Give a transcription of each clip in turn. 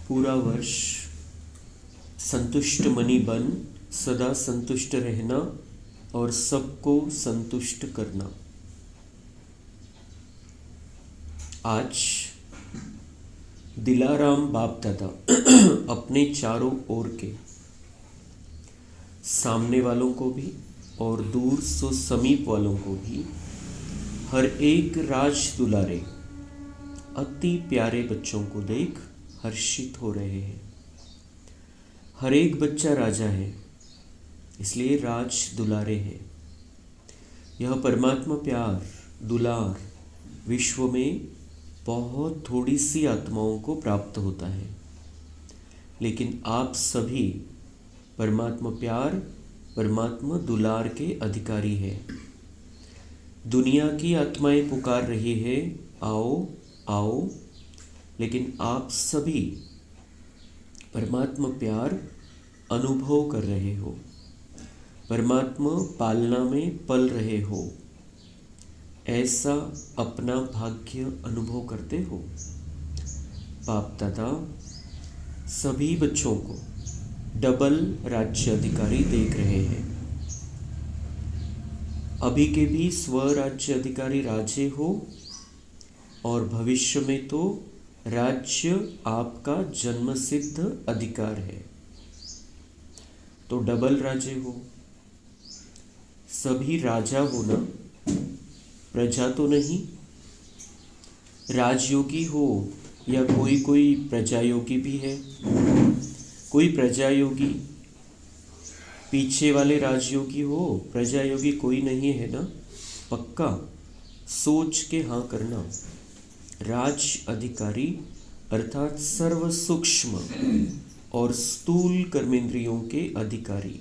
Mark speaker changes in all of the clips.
Speaker 1: पूरा वर्ष संतुष्ट मनी बन सदा संतुष्ट रहना और सबको संतुष्ट करना। आज दिलाराम बाप दादा अपने चारों ओर के सामने वालों को भी और दूर सो समीप वालों को भी हर एक राज दुलारे अति प्यारे बच्चों को देख हर्षित हो रहे हैं। हर एक बच्चा राजा है, इसलिए राज दुलारे है। यह परमात्मा प्यार दुलार विश्व में बहुत थोड़ी सी आत्माओं को प्राप्त होता है, लेकिन आप सभी परमात्मा प्यार परमात्मा दुलार के अधिकारी हैं। दुनिया की आत्माएं पुकार रही है, आओ आओ, लेकिन आप सभी परमात्मा प्यार अनुभव कर रहे हो, परमात्मा पालना में पल रहे हो। ऐसा अपना भाग्य अनुभव करते हो। बाप दादा सभी बच्चों को डबल राज्य अधिकारी देख रहे हैं। अभी के भी स्वराज्य अधिकारी राजे हो और भविष्य में तो राज्य आपका जन्मसिद्ध अधिकार है, तो डबल राजे हो। सभी राजा हो ना, प्रजा तो नहीं। राजयोगी हो या कोई प्रजायोगी भी है। कोई प्रजायोगी, पीछे वाले राजयोगी हो, प्रजायोगी कोई नहीं है ना। पक्का सोच के हाँ करना। राज अधिकारी अर्थात सर्व सूक्ष्म और स्थूल कर्मेंद्रियों के अधिकारी।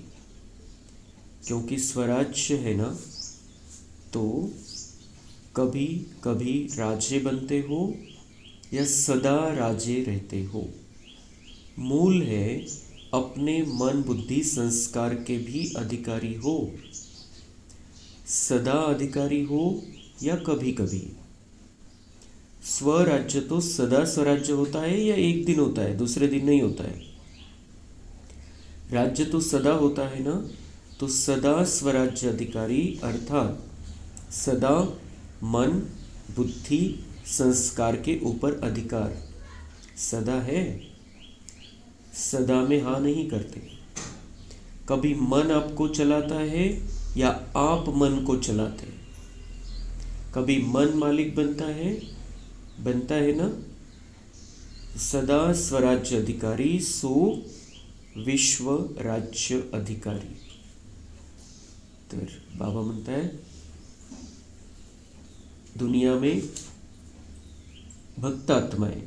Speaker 1: क्योंकि स्वराज्य है ना, तो कभी कभी राजे बनते हो या सदा राजे रहते हो। मूल है अपने मन बुद्धि संस्कार के भी अधिकारी हो। सदा अधिकारी हो या कभी कभी। स्वराज्य तो सदा स्वराज्य होता है या एक दिन होता है, दूसरे दिन नहीं होता है। राज्य तो सदा होता है ना, तो सदा स्वराज्य अधिकारी अर्थात सदा मन बुद्धि संस्कार के ऊपर अधिकार सदा है। सदा में हाँ नहीं करते। कभी मन आपको चलाता है या आप मन को चलाते हैं। कभी मन मालिक बनता है ना। सदा स्वराज्य अधिकारी सो विश्व राज्य अधिकारी। तर बाबा म्हणता है दुनिया में भक्त आत्माएं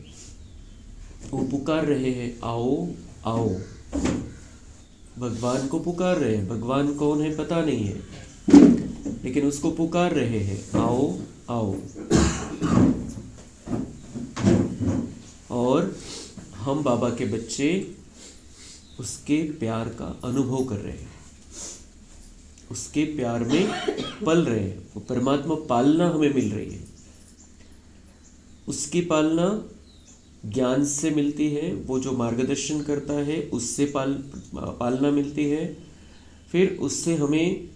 Speaker 1: वो पुकार रहे हैं, आओ आओ। भगवान को पुकार रहे हैं। भगवान कौन है पता नहीं है, लेकिन उसको पुकार रहे हैं, आओ आओ। और हम बाबा के बच्चे उसके प्यार का अनुभव कर रहे हैं, उसके प्यार में पल रहे हैं। वो परमात्मा पालना हमें मिल रही है। उसकी पालना ज्ञान से मिलती है, वो जो मार्गदर्शन करता है उससे पालना मिलती है। फिर उससे हमें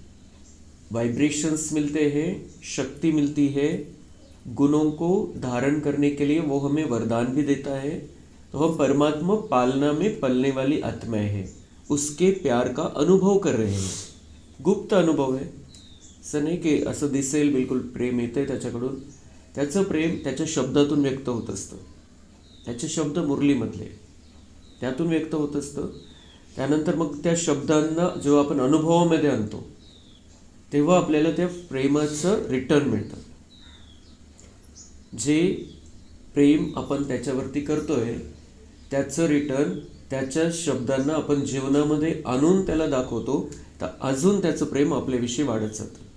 Speaker 1: वाइब्रेशंस मिलते हैं, शक्ति मिलती है। गुणों को धारण करने के लिए वो हमें वरदान भी देता है। तो हम परमात्मा पालना में पलने वाली आत्माएं हैं, उसके प्यार का अनुभव कर रहे हैं। गुप्त अनुभव आहे, असं नाही की असं दिसेल बिलकुल प्रेम येतंय त्याच्याकडून. त्याचं प्रेम त्याच्या शब्दातून व्यक्त होत असतं. त्याचे शब्द मुरलीमधले त्यातून व्यक्त होत असतं. त्यानंतर मग त्या शब्दांना जेव्हा आपण अनुभवामध्ये आणतो तेव्हा आपल्याला त्या प्रेमाचं रिटर्न मिळतं. जे प्रेम आपण त्याच्यावरती करतोय त्याचं रिटर्न त्याच्या शब्दांना आपण जीवनामध्ये आणून त्याला दाखवतो, तर अजून त्याचं प्रेम आपल्याविषयी वाढत जातं.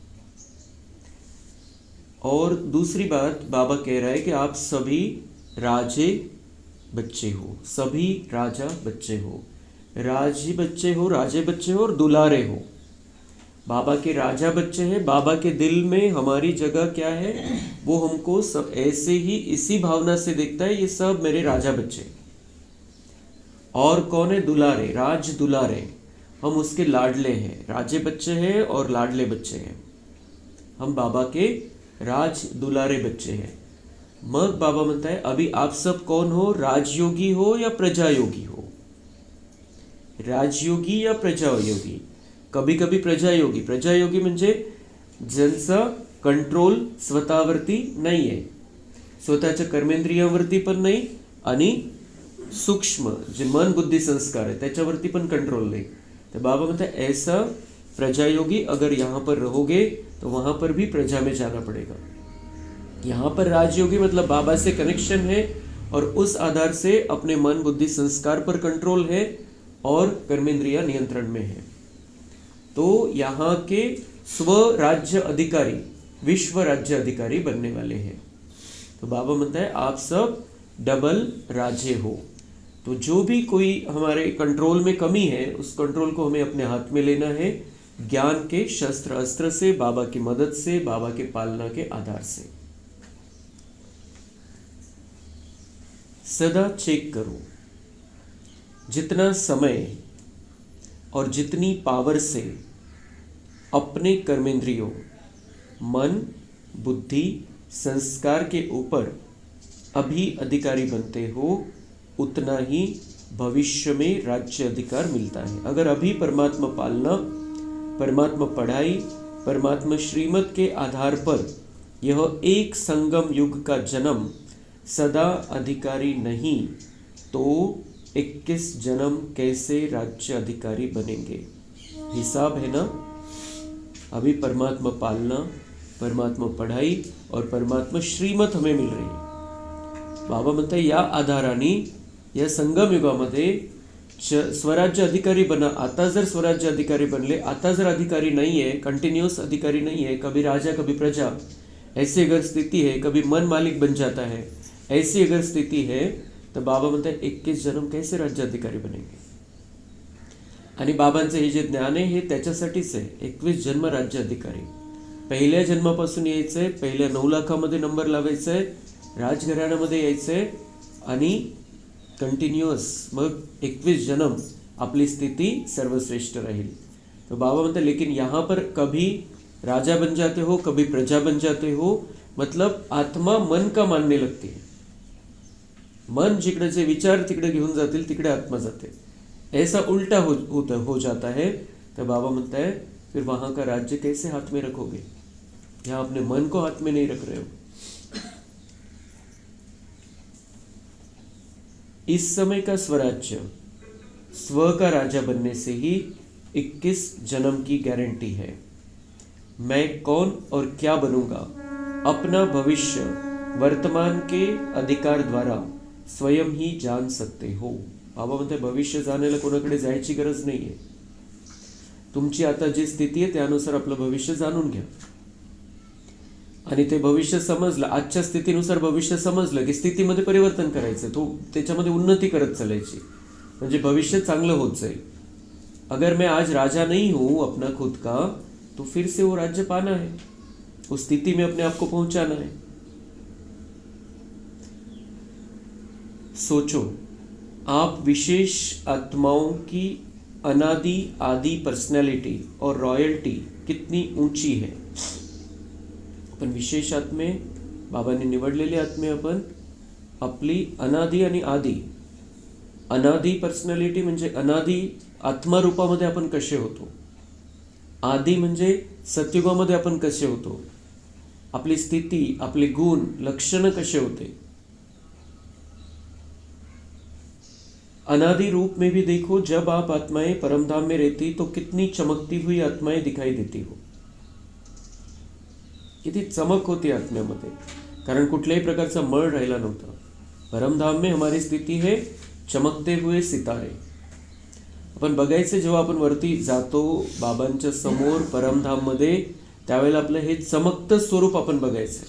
Speaker 1: और दूसरी बात बाबा कह रहा है कि आप सभी राजे बच्चे हो, सभी राजा बच्चे हो, राजी बच्चे हो, राजे बच्चे हो और दुलारे हो. बाबा के राजा बच्चे हैं। बाबा के दिल में हमारी जगह क्या है, वो हमको सब ऐसे ही इसी भावना से देखता है, ये सब मेरे राजा बच्चे। और कौन है? दुलारे, राज दुलारे। हम उसके लाडले हैं, राजे बच्चे हैं और लाडले बच्चे हैं। हम बाबा के राज दुलारे बच्चे हैं। मग बाबा म्हणता है, अभी आप सब कौन हो? राजयोगी हो या प्रजायोगी हो? राजयोगी या प्रजायोगी? कभी कभी प्रजायोगी। प्रजायोगी म्हणजे ज्यांचा कंट्रोल स्वतःवरती नाही आहे, स्वतःच्या कर्मेंद्रियांवरती पण नाही आणि सूक्ष्म जे मन बुद्धि संस्कार है त्याच्यावरती पण कंट्रोल नहीं। तो बाबा म्हणता है ऐसा प्रजायोगी अगर यहाँ पर रहोगे तो वहाँ पर भी प्रजा में जाना पड़ेगा। यहाँ पर राजयोगी मतलब बाबा से कनेक्शन है और उस आधार से अपने मन बुद्धि संस्कार पर कंट्रोल है और कर्मेंद्रिया नियंत्रण में है। तो यहाँ के स्व राज्य अधिकारी, विश्व राज्य अधिकारी बनने वाले हैं। तो बाबा म्हणता है आप सब डबल राजे हो। तो जो भी कोई हमारे कंट्रोल में कमी है उस कंट्रोल को हमें अपने हाथ में लेना है, ज्ञान के शस्त्र अस्त्र से, बाबा की मदद से, बाबा के पालना के आधार से। सदा चेक करो, जितना समय और जितनी पावर से अपने कर्मेंद्रियों, मन, बुद्धि, संस्कार के ऊपर अभी अधिकारी बनते हो, उतना ही भविष्य में राज्य अधिकार मिलता है। अगर अभी परमात्मा पालना, परमात्मा पढ़ाई, परमात्मा श्रीमत के आधार पर यह एक संगम युग का जन्म सदा अधिकारी नहीं तो 21 जन्म कैसे राज्य अधिकारी बनेंगे? हिसाब है ना। अभी परमात्मा पालना, परमात्मा पढ़ाई और परमात्मा श्रीमत हमें मिल रही है। बाबा म्हणता या आधाराने या संगम युगामध्ये स्वराज्य अधिकारी बना। आता जर स्वराज्य अधिकारी बनले, आता जर अधिकारी नहीं है, कंटिन्यूस अधिकारी नहीं है, कभी राजा कभी प्रजा, ऐसी अगर स्थिति है, कभी मन मालिक बन जाता है, ऐसी अगर स्थिति है तो बाबा म्हणता 21 जन्म कैसे राज्य अधिकारी बनेंगे? आणि बाबांचे हे जे ज्ञान आहे हे त्याच्यासाठीच आहे। 21 जन्म राज्य अधिकारी, पहिल्या जन्मापासून यायचंय, पहिल्या 9 लाखामध्ये नंबर लावायचा आहे, राजघराण्यामध्ये यायचंय आणि कंटिन्यूअस मग 21 जन्म अपनी स्थिति सर्वश्रेष्ठ रहेगी। तो बाबा म्हणते लेकिन यहाँ पर कभी राजा बन जाते हो, कभी प्रजा बन जाते हो, मतलब आत्मा मन का मानने लगती है। मन जिकडे जे विचार तिकडे घेऊन जातील तिकडे आत्मा जाते, ऐसा उल्टा हो जाता है। तो बाबा म्हणता है फिर वहाँ का राज्य कैसे हाथ में रखोगे? यहाँ अपने मन को हाथ में नहीं रख रहे हो। इस समय का स्वराज्य, स्व का राजा बनने से ही 21 जन्म की गारंटी है। मैं कौन और क्या बनूंगा, अपना भविष्य वर्तमान के अधिकार द्वारा स्वयं ही जान सकते हो। बाबा म्हणते भविष्य जाण्याला कोणाकडे जायची गरज नाही आहे। तुमची आता जी स्थिती आहे त्यानुसार आपलं भविष्य जाणून घ्या आणि ते भविष्य समजलं, आजच्या स्थितीनुसार भविष्य समजलं की स्थितीमध्ये परिवर्तन करायचं, तो त्याच्यामध्ये उन्नती करत चालायची, म्हणजे भविष्य चांगलं होत जाईल। अगर मैं आज राजा नहीं हूं अपना खुद का, तो फिर से वो राज्य पाना है, उस स्थिति में अपने आप को पहुंचाना है। सोचो, आप विशेष आत्माओं की अनादि आदि पर्सनैलिटी और रॉयल्टी कितनी ऊंची है। आपण विशेष आत्मे, बाबांनी निवडलेले आत्मे आपण आपली अनादि आणि आदि, अनादि पर्सनॅलिटी म्हणजे अनादि आत्मा रूपामध्ये आपण कसे होतो, आदि म्हणजे सत्युगामध्ये आपण कसे होतो, आपली स्थिती, आपले गुण, लक्षण कसे होते। अनादि रूप में भी देखो, जब आप आत्माएं परमधाम में रहती तो कितनी चमकती हुई आत्माएं दिखाई देती हो, किती चमक होती आत्म्यामध्ये, कारण कुठल्याही प्रकारचा मळ राहिला नव्हता। परमधाम में हमारी स्थिति है चमकते हुए सितारे। आपण बघायचे जेव्हा आपण वरती जातो बाबांच्या समोर परमधाम मध्ये, त्यावेळेला आपलं हे चमकतं स्वरूप आपण बघायचं,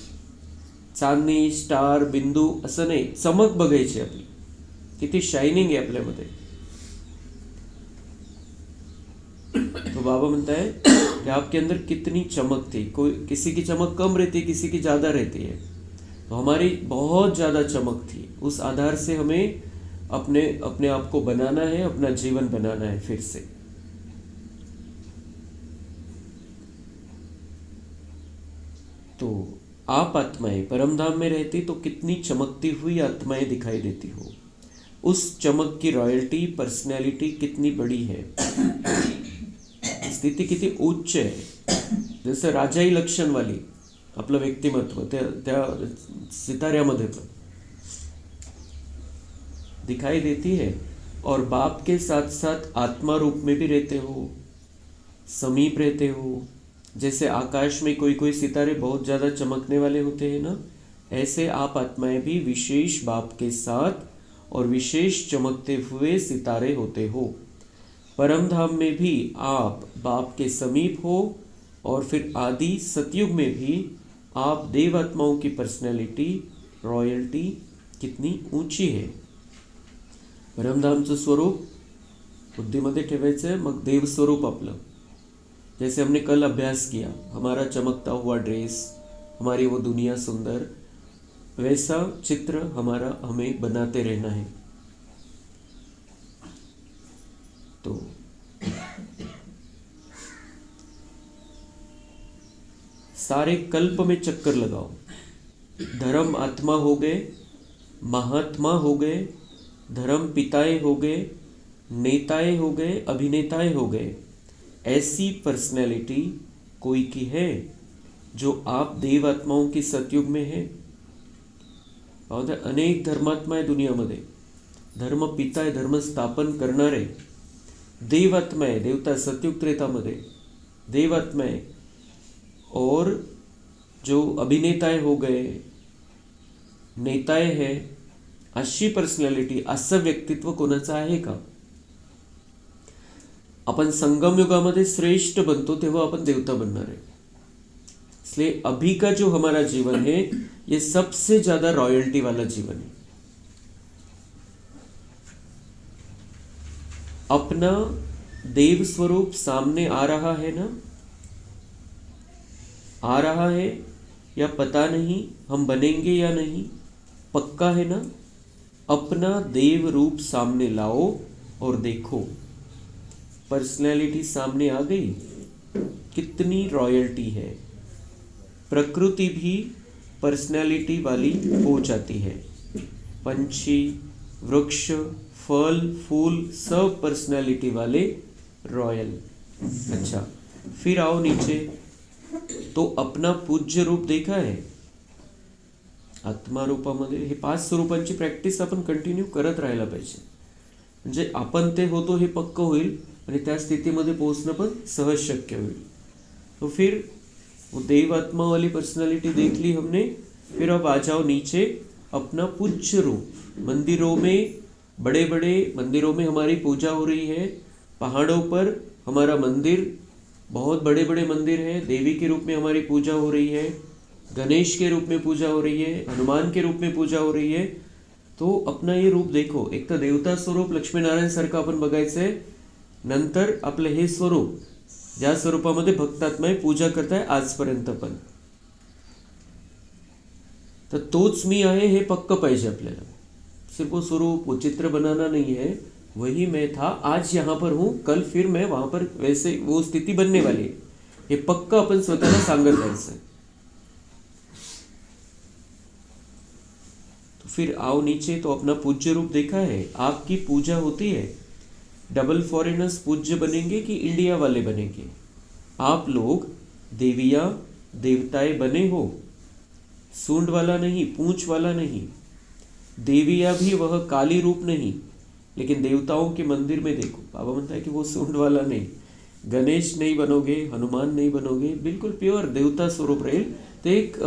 Speaker 1: चांदणी, स्टार, बिंदू असं नाही, चमक बघायची आपली, किती शायनिंग आहे आपल्यामध्ये। तो बाबा म्हणताय कि आपके अंदर कितनी चमक थी। कोई किसी की चमक कम रहती है, किसी की ज़्यादा रहती है। तो हमारी बहुत ज़्यादा चमक थी। उस आधार से हमें अपने अपने आप को बनाना है, अपना जीवन बनाना है फिर से। तो आप आत्माएं परम धाम में रहती तो कितनी चमकती हुई आत्माएं दिखाई देती हो। उस चमक की रॉयल्टी, पर्सनैलिटी कितनी बड़ी है, स्थिती किती उच्च आहे। जसं राजाई लक्षणवाली आपलं व्यक्तिमत्व त्या सिताऱ्यामध्ये पण दिखाई देती है। और बाप के साथ साथ आत्मा रूप में भी रहते हो, समीप रहते हो। जैसे आकाश में कोई कोई सितारे बहुत ज़्यादा चमकने वाले होते हैं ना, ऐसे आप आत्माएं भी विशेष बाप के साथ और विशेष चमकते हुए सितारे होते हो। परम धाम में भी आप बाप के समीप हो, और फिर आदि सतयुग में भी आप देवात्माओं की पर्सनैलिटी, रॉयल्टी कितनी ऊंची है। परमधामचं स्वरूप बुद्धीमध्ये ठेवायचं आहे, मग देव स्वरूप आपलं। जैसे हमने कल अभ्यास किया, हमारा चमकता हुआ ड्रेस, हमारी वो दुनिया सुंदर, वैसा चित्र हमारा हमें बनाते रहना है। तो सारे कल्प में चक्कर लगाओ। धर्म आत्मा हो गए, महात्मा हो गए, धर्म पिताएं हो गए, नेताएं हो गए, अभिनेताएं हो गए। ऐसी पर्सनैलिटी कोई की है जो आप देव आत्माओं की सतयुग में है। और अनेक धर्मात्मा है दुनियामध्ये, धर्म पिता आहे, धर्म स्थापन करणारे देवात्मा आहे। देवता सतयुग त्रेतामध्ये देवात्मा है। और जो अभिनेताएं हो गए, नेताएं हैं, अशी पर्सनॅलिटी, असं व्यक्तित्व कोणाचं आहे का? अपन संगम युगामध्ये श्रेष्ठ बनतो तेव्हा अपन देवता बनणार है। इसलिए अभी का जो हमारा जीवन है, ये सबसे ज्यादा रॉयल्टी वाला जीवन है। अपना देव स्वरूप सामने आ रहा है ना, आ रहा है या पता नहीं हम बनेंगे या नहीं, पक्का है ना। अपना देव रूप सामने लाओ और देखो, पर्सनैलिटी सामने आ गई, कितनी रॉयल्टी है। प्रकृति भी पर्सनैलिटी वाली हो जाती है। पंछी, वृक्ष, फल, फूल सब पर्सनैलिटी वाले, रॉयल। अच्छा, फिर आओ नीचे। तो अपना पूज्य रूप देखा है आत्मा रूपामध्ये। हे 5 स्वरूपांची प्रॅक्टिस आपण कंटिन्यू करत राहायला पाहिजे, म्हणजे आपण ते होतो हे पक्क होईल आणि त्या स्थितीमध्ये पोहोचणं पण सहज शक्य होईल। तो फिर वो देव आत्मा वाली पर्सनालिटी देख ली हमने। फिर अब आ जाओ नीचे, अपना पूज्य रूप। मंदिरों में, बड़े बड़े मंदिरों में हमारी पूजा हो रही है। पहाड़ों पर हमारा मंदिर, बहुत बड़े बड़े मंदिर हैं, देवी के रूप में हमारी पूजा हो रही है, गणेश के रूप में पूजा हो रही है, हनुमान के रूप में पूजा हो रही है। तो अपना ये रूप देखो। एक तर देवता स्वरूप लक्ष्मीनारायण सारखं आपण बघायचंय, नंतर आपलं हे स्वरूप ज्या स्वरूपामध्ये भक्तात्माएं पूजा करताय आजपर्यंत पण, तर तोच मी आहे हे पक्क पाहिजे आपल्याला। सिर्फ वो स्वरूप, वो चित्र बनाना नहीं है, वही मैं था, आज यहाँ पर हूँ, कल फिर मैं वहाँ पर, वैसे वो स्थिति बनने वाली है, हे पक्का अपन स्वतःला सांगत जायचं। तो फिर आओ नीचे। तो अपना पूज्य रूप देखा है, आपकी पूजा होती है। डबल फॉरेनर्स पूज्य बनेंगे कि इंडिया वाले बनेंगे? आप लोग देविया देवताएं बने हो, सूंड वाला नहीं, पूंछ वाला नहीं। देविया भी वह काली रूप नहीं, लेकिन देवताओं के मंदिर में देखो, बाबा म्हणता है कि वो सूंड वाला नहीं, गणेश नहीं बनोगे, हनुमान नहीं बनोगे, बिल्कुल प्युअर देवता स्वरूप राहील। ते एक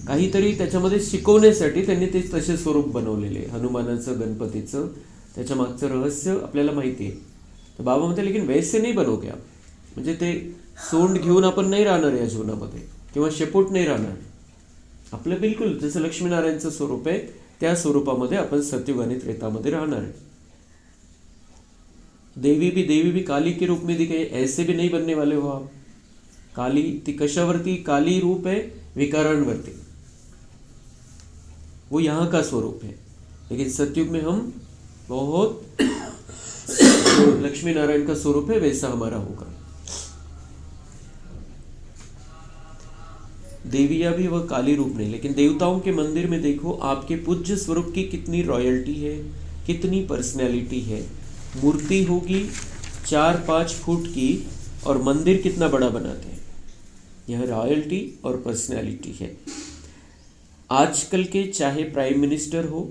Speaker 1: काहीतरी त्याच्यामध्ये शिकवण्यासाठी त्यांनी ते तसे स्वरूप बनवलेले, हनुमानाचं, गणपतीचं, त्याच्या मागचं रहस्य आपल्याला माहिती आहे। तर बाबा म्हणते लेकिन वैसे नहीं बनोगे आप, म्हणजे ते सोंड घेऊन आपण नाही राहणार या जीवनामध्ये, किंवा शेपूट नाही राहणार आपलं। बिलकुल जसं लक्ष्मीनारायणचं स्वरूप आहे त्या स्वरूपामध्ये आपण सतयुग आणि त्रेतामध्ये राहणार आहे। देवी भी काली के रूप में दिखे, ऐसे भी नहीं बनने वाले हो आप। काली ती कशावरती काली रूप है, विकारांवरती, वो यहाँ का स्वरूप है। लेकिन सतयुग में हम बहुत लक्ष्मी नारायण का स्वरूप है वैसा हमारा होगा। देविया भी वह काली रूप नहीं, लेकिन देवताओं के मंदिर में देखो आपके पूज्य स्वरूप की कितनी रॉयल्टी है, कितनी पर्सनैलिटी है। मूर्ति होगी 4-5 फुट की और मंदिर कितना बड़ा बनाते हैं। यह रॉयल्टी और पर्सनैलिटी है। आजकल के चाहे प्राइम मिनिस्टर हो,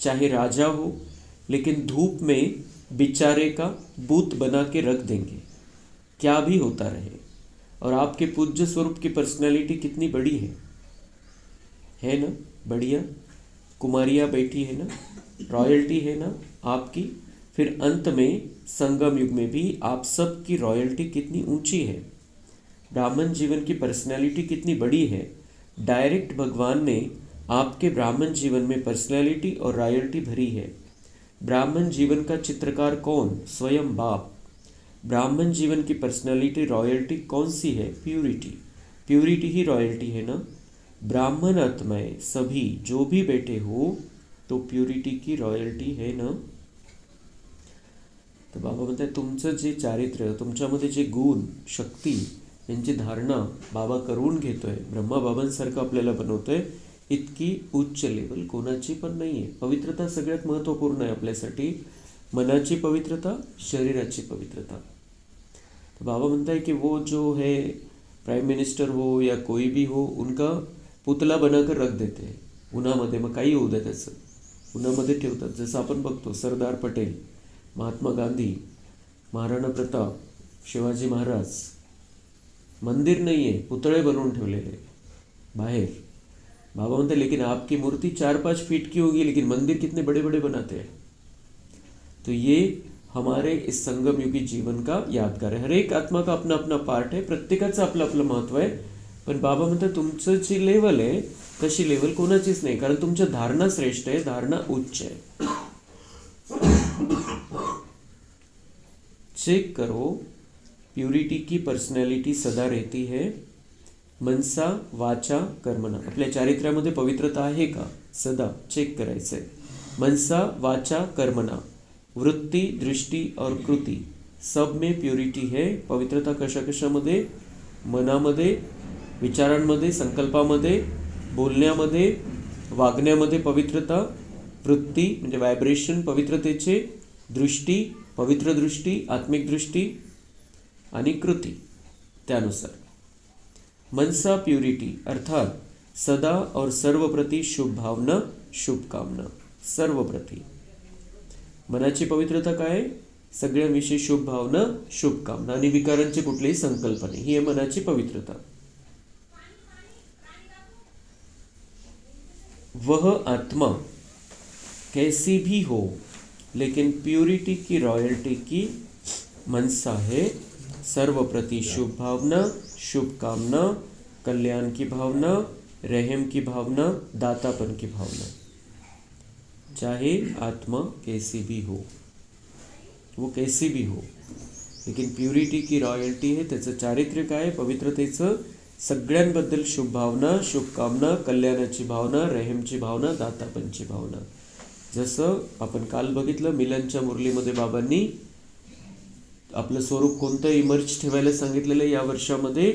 Speaker 1: चाहे राजा हो, लेकिन धूप में बेचारे का बूत बना के रख देंगे, क्या भी होता रहे। और आपके पूज्य स्वरूप की पर्सनैलिटी कितनी बड़ी है ना, बढ़िया। कुमारिया बैठी है ना, रॉयल्टी है ना आपकी। फिर अंत में संगम युग में भी आप सब की रॉयल्टी कितनी ऊंची है। ब्राह्मण जीवन की पर्सनैलिटी कितनी बड़ी है। डायरेक्ट भगवान ने आपके ब्राह्मण जीवन में पर्सनैलिटी और रॉयल्टी भरी है। ब्राह्मण जीवन का चित्रकार कौन? स्वयं बाप। ब्राह्मण जीवन की पर्सनैलिटी रॉयल्टी कौन सी है? प्यूरिटी। प्यूरिटी ही रॉयल्टी है ना। ब्राह्मण आत्माएं सभी जो भी बैठे हो तो प्यूरिटी की रॉयल्टी है ना। तर बाबा म्हणतात तुमचं जे चारित्र्य, तुमच्यामध्ये जे गुण, शक्ती यांची धारणा बाबा करून घेतोय, ब्रह्मा बाबांसारखं आपल्याला बनवतोय, इतकी उच्च लेवल कोणाची पण नाही आहे। पवित्रता सगळ्यात महत्त्वपूर्ण आहे आपल्यासाठी। मनाची पवित्रता, शरीराची पवित्रता। तो बाबा म्हणता है कि वो जो है प्राइम मिनिस्टर हो या कोई भी हो, उनका पुतला बनाकर रख देते हैं उन्हामध्ये। मग काही होऊ द्या त्याचं, उन्हामध्ये ठेवतात। जसं आपण बघतो सरदार पटेल, महात्मा गांधी, महाराणा प्रताप, शिवाजी महाराज, मंदिर नहीं है, पुतळे बनवून ठेवलेले बाहर। बाबा म्हणते लेकिन आपकी मूर्ति 4-5 फीट की होगी, लेकिन मंदिर कितने बड़े बड़े बनाते हैं। तो ये हमारे इस संगम युगी जीवन का यादगार है। हर एक आत्मा का अपना अपना पार्ट है, प्रत्येकाचं आपलं आपलं महत्त्व आहे। पण बाबा म्हणतात तुमचं जी लेवल आहे तशी लेवल कोणाचीच नाही, कारण तुमच्या धारणा श्रेष्ठ आहे, धारणा उच्च है। चेक करो, प्यूरिटी की पर्सनैलिटी सदा रहती है मनसा वाचा कर्मणा। आपल्या चारित्र्यामध्ये पवित्रता आहे का? सदा चेक करायचंय। मनसा वाचा कर्मणा, वृत्ति, दृष्टि और कृति सब में प्युरिटी है। पवित्रता कशा कशामध्ये? मनामध्ये, विचारांमध्ये, संकल्पामध्ये, बोलण्यामध्ये, वागण्यामध्ये पवित्रता, वृत्ती म्हणजे व्हायब्रेशन पवित्रतेचे, दृष्टी, पवित्र दृष्टी, आत्मिक दृष्टी आणि कृती त्यानुसार। मनसा प्युरिटी अर्थात सदा और सर्वप्रति शुभ भावना, शुभकामना। सर्वप्रति मनाची पवित्रता काय? सगळ्यांविषयी शुभ भावना, शुभकामना आणि विकारांचे कुठलेही संकल्प नाही, ही आहे मनाची पवित्रता। वह आत्मा कैसी भी हो, लेकिन प्यूरिटी की रॉयल्टी की मनसा है। सर्वप्रति शुभ भावना, शुभकामना, कल्याण की भावना, रहम की भावना, दातापन की भावना। चाहे आत्मा कैसी भी हो, वो कैसी भी हो, लेकिन प्युरिटी की रॉयल्टी है। त्याचं चारित्र्य काय? पवित्रतेचं, सगळ्यांबद्दल शुभ भावना, शुभकामना, कल्याणाची भावना, रहमची भावना, दातापनची भावना। जसं आपण काल बघितलं मिलनच्या मुरलीमध्ये बाबांनी आपलं स्वरूप कोणतं इमर्ज ठेवायला सांगितलेलं या वर्षामध्ये?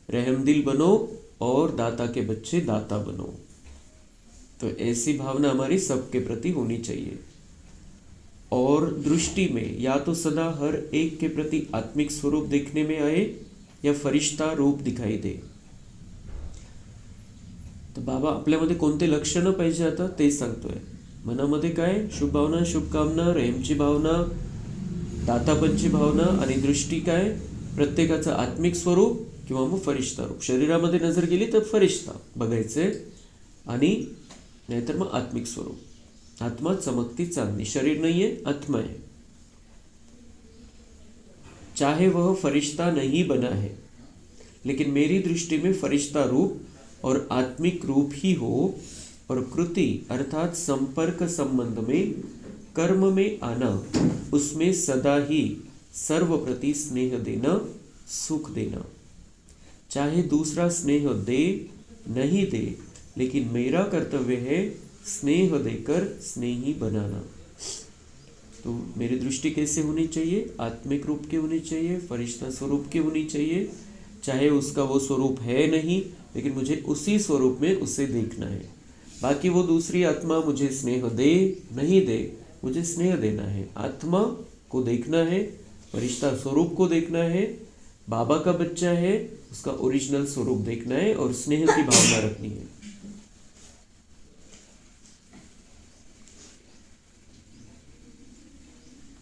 Speaker 1: रहमदिल बनो और दाता के बच्चे दाता बनो। तो ऐसी भावना हमारी सबके प्रति होनी चाहिए। और दृष्टि में या तो सदा हर एक के प्रति आत्मिक स्वरूप देखने में आए या फरिश्ता रूप दिखाई दे। तो बाबा आपल्यामध्ये कोणते लक्षणं पाहिजे आता ते सांगतोय। मनामध्ये काय? शुभ भावना, शुभकामना, रहमची भावना, दातापनची भावना आणि दृष्टी काय? प्रत्येकाचं आत्मिक स्वरूप किंवा मग फरिश्ता रूप। शरीरामध्ये नजर गेली तर फरिश्ता बघायचे आणि नाहीतर मग आत्मिक स्वरूप। आत्मा चमकती चांदनी, शरीर नहीं है, आत्मा है। चाहे वह फरिश्ता नहीं बना है, लेकिन मेरी दृष्टि में फरिश्ता रूप और आत्मिक रूप ही हो। और कृति अर्थात संपर्क संबंध में, कर्म में आना उसमें सदा ही सर्व प्रति स्नेह देना, सुख देना। चाहे दूसरा स्नेह दे नहीं दे, लेकिन मेरा कर्तव्य है स्नेह देकर स्नेही बनाना। तो मेरी दृष्टि कैसे होनी चाहिए? आत्मिक रूप की होनी चाहिए, फरिश्ता स्वरूप की होनी चाहिए। चाहे उसका वो स्वरूप है नहीं, लेकिन मुझे उसी स्वरूप में उसे देखना है। बाकी वो दूसरी आत्मा मुझे स्नेह दे नहीं दे, मुझे स्नेह देना है। आत्मा को देखना है, फरिश्ता स्वरूप को देखना है, बाबा का बच्चा है, उसका ओरिजिनल स्वरूप देखना है और स्नेह की भावना रखनी है।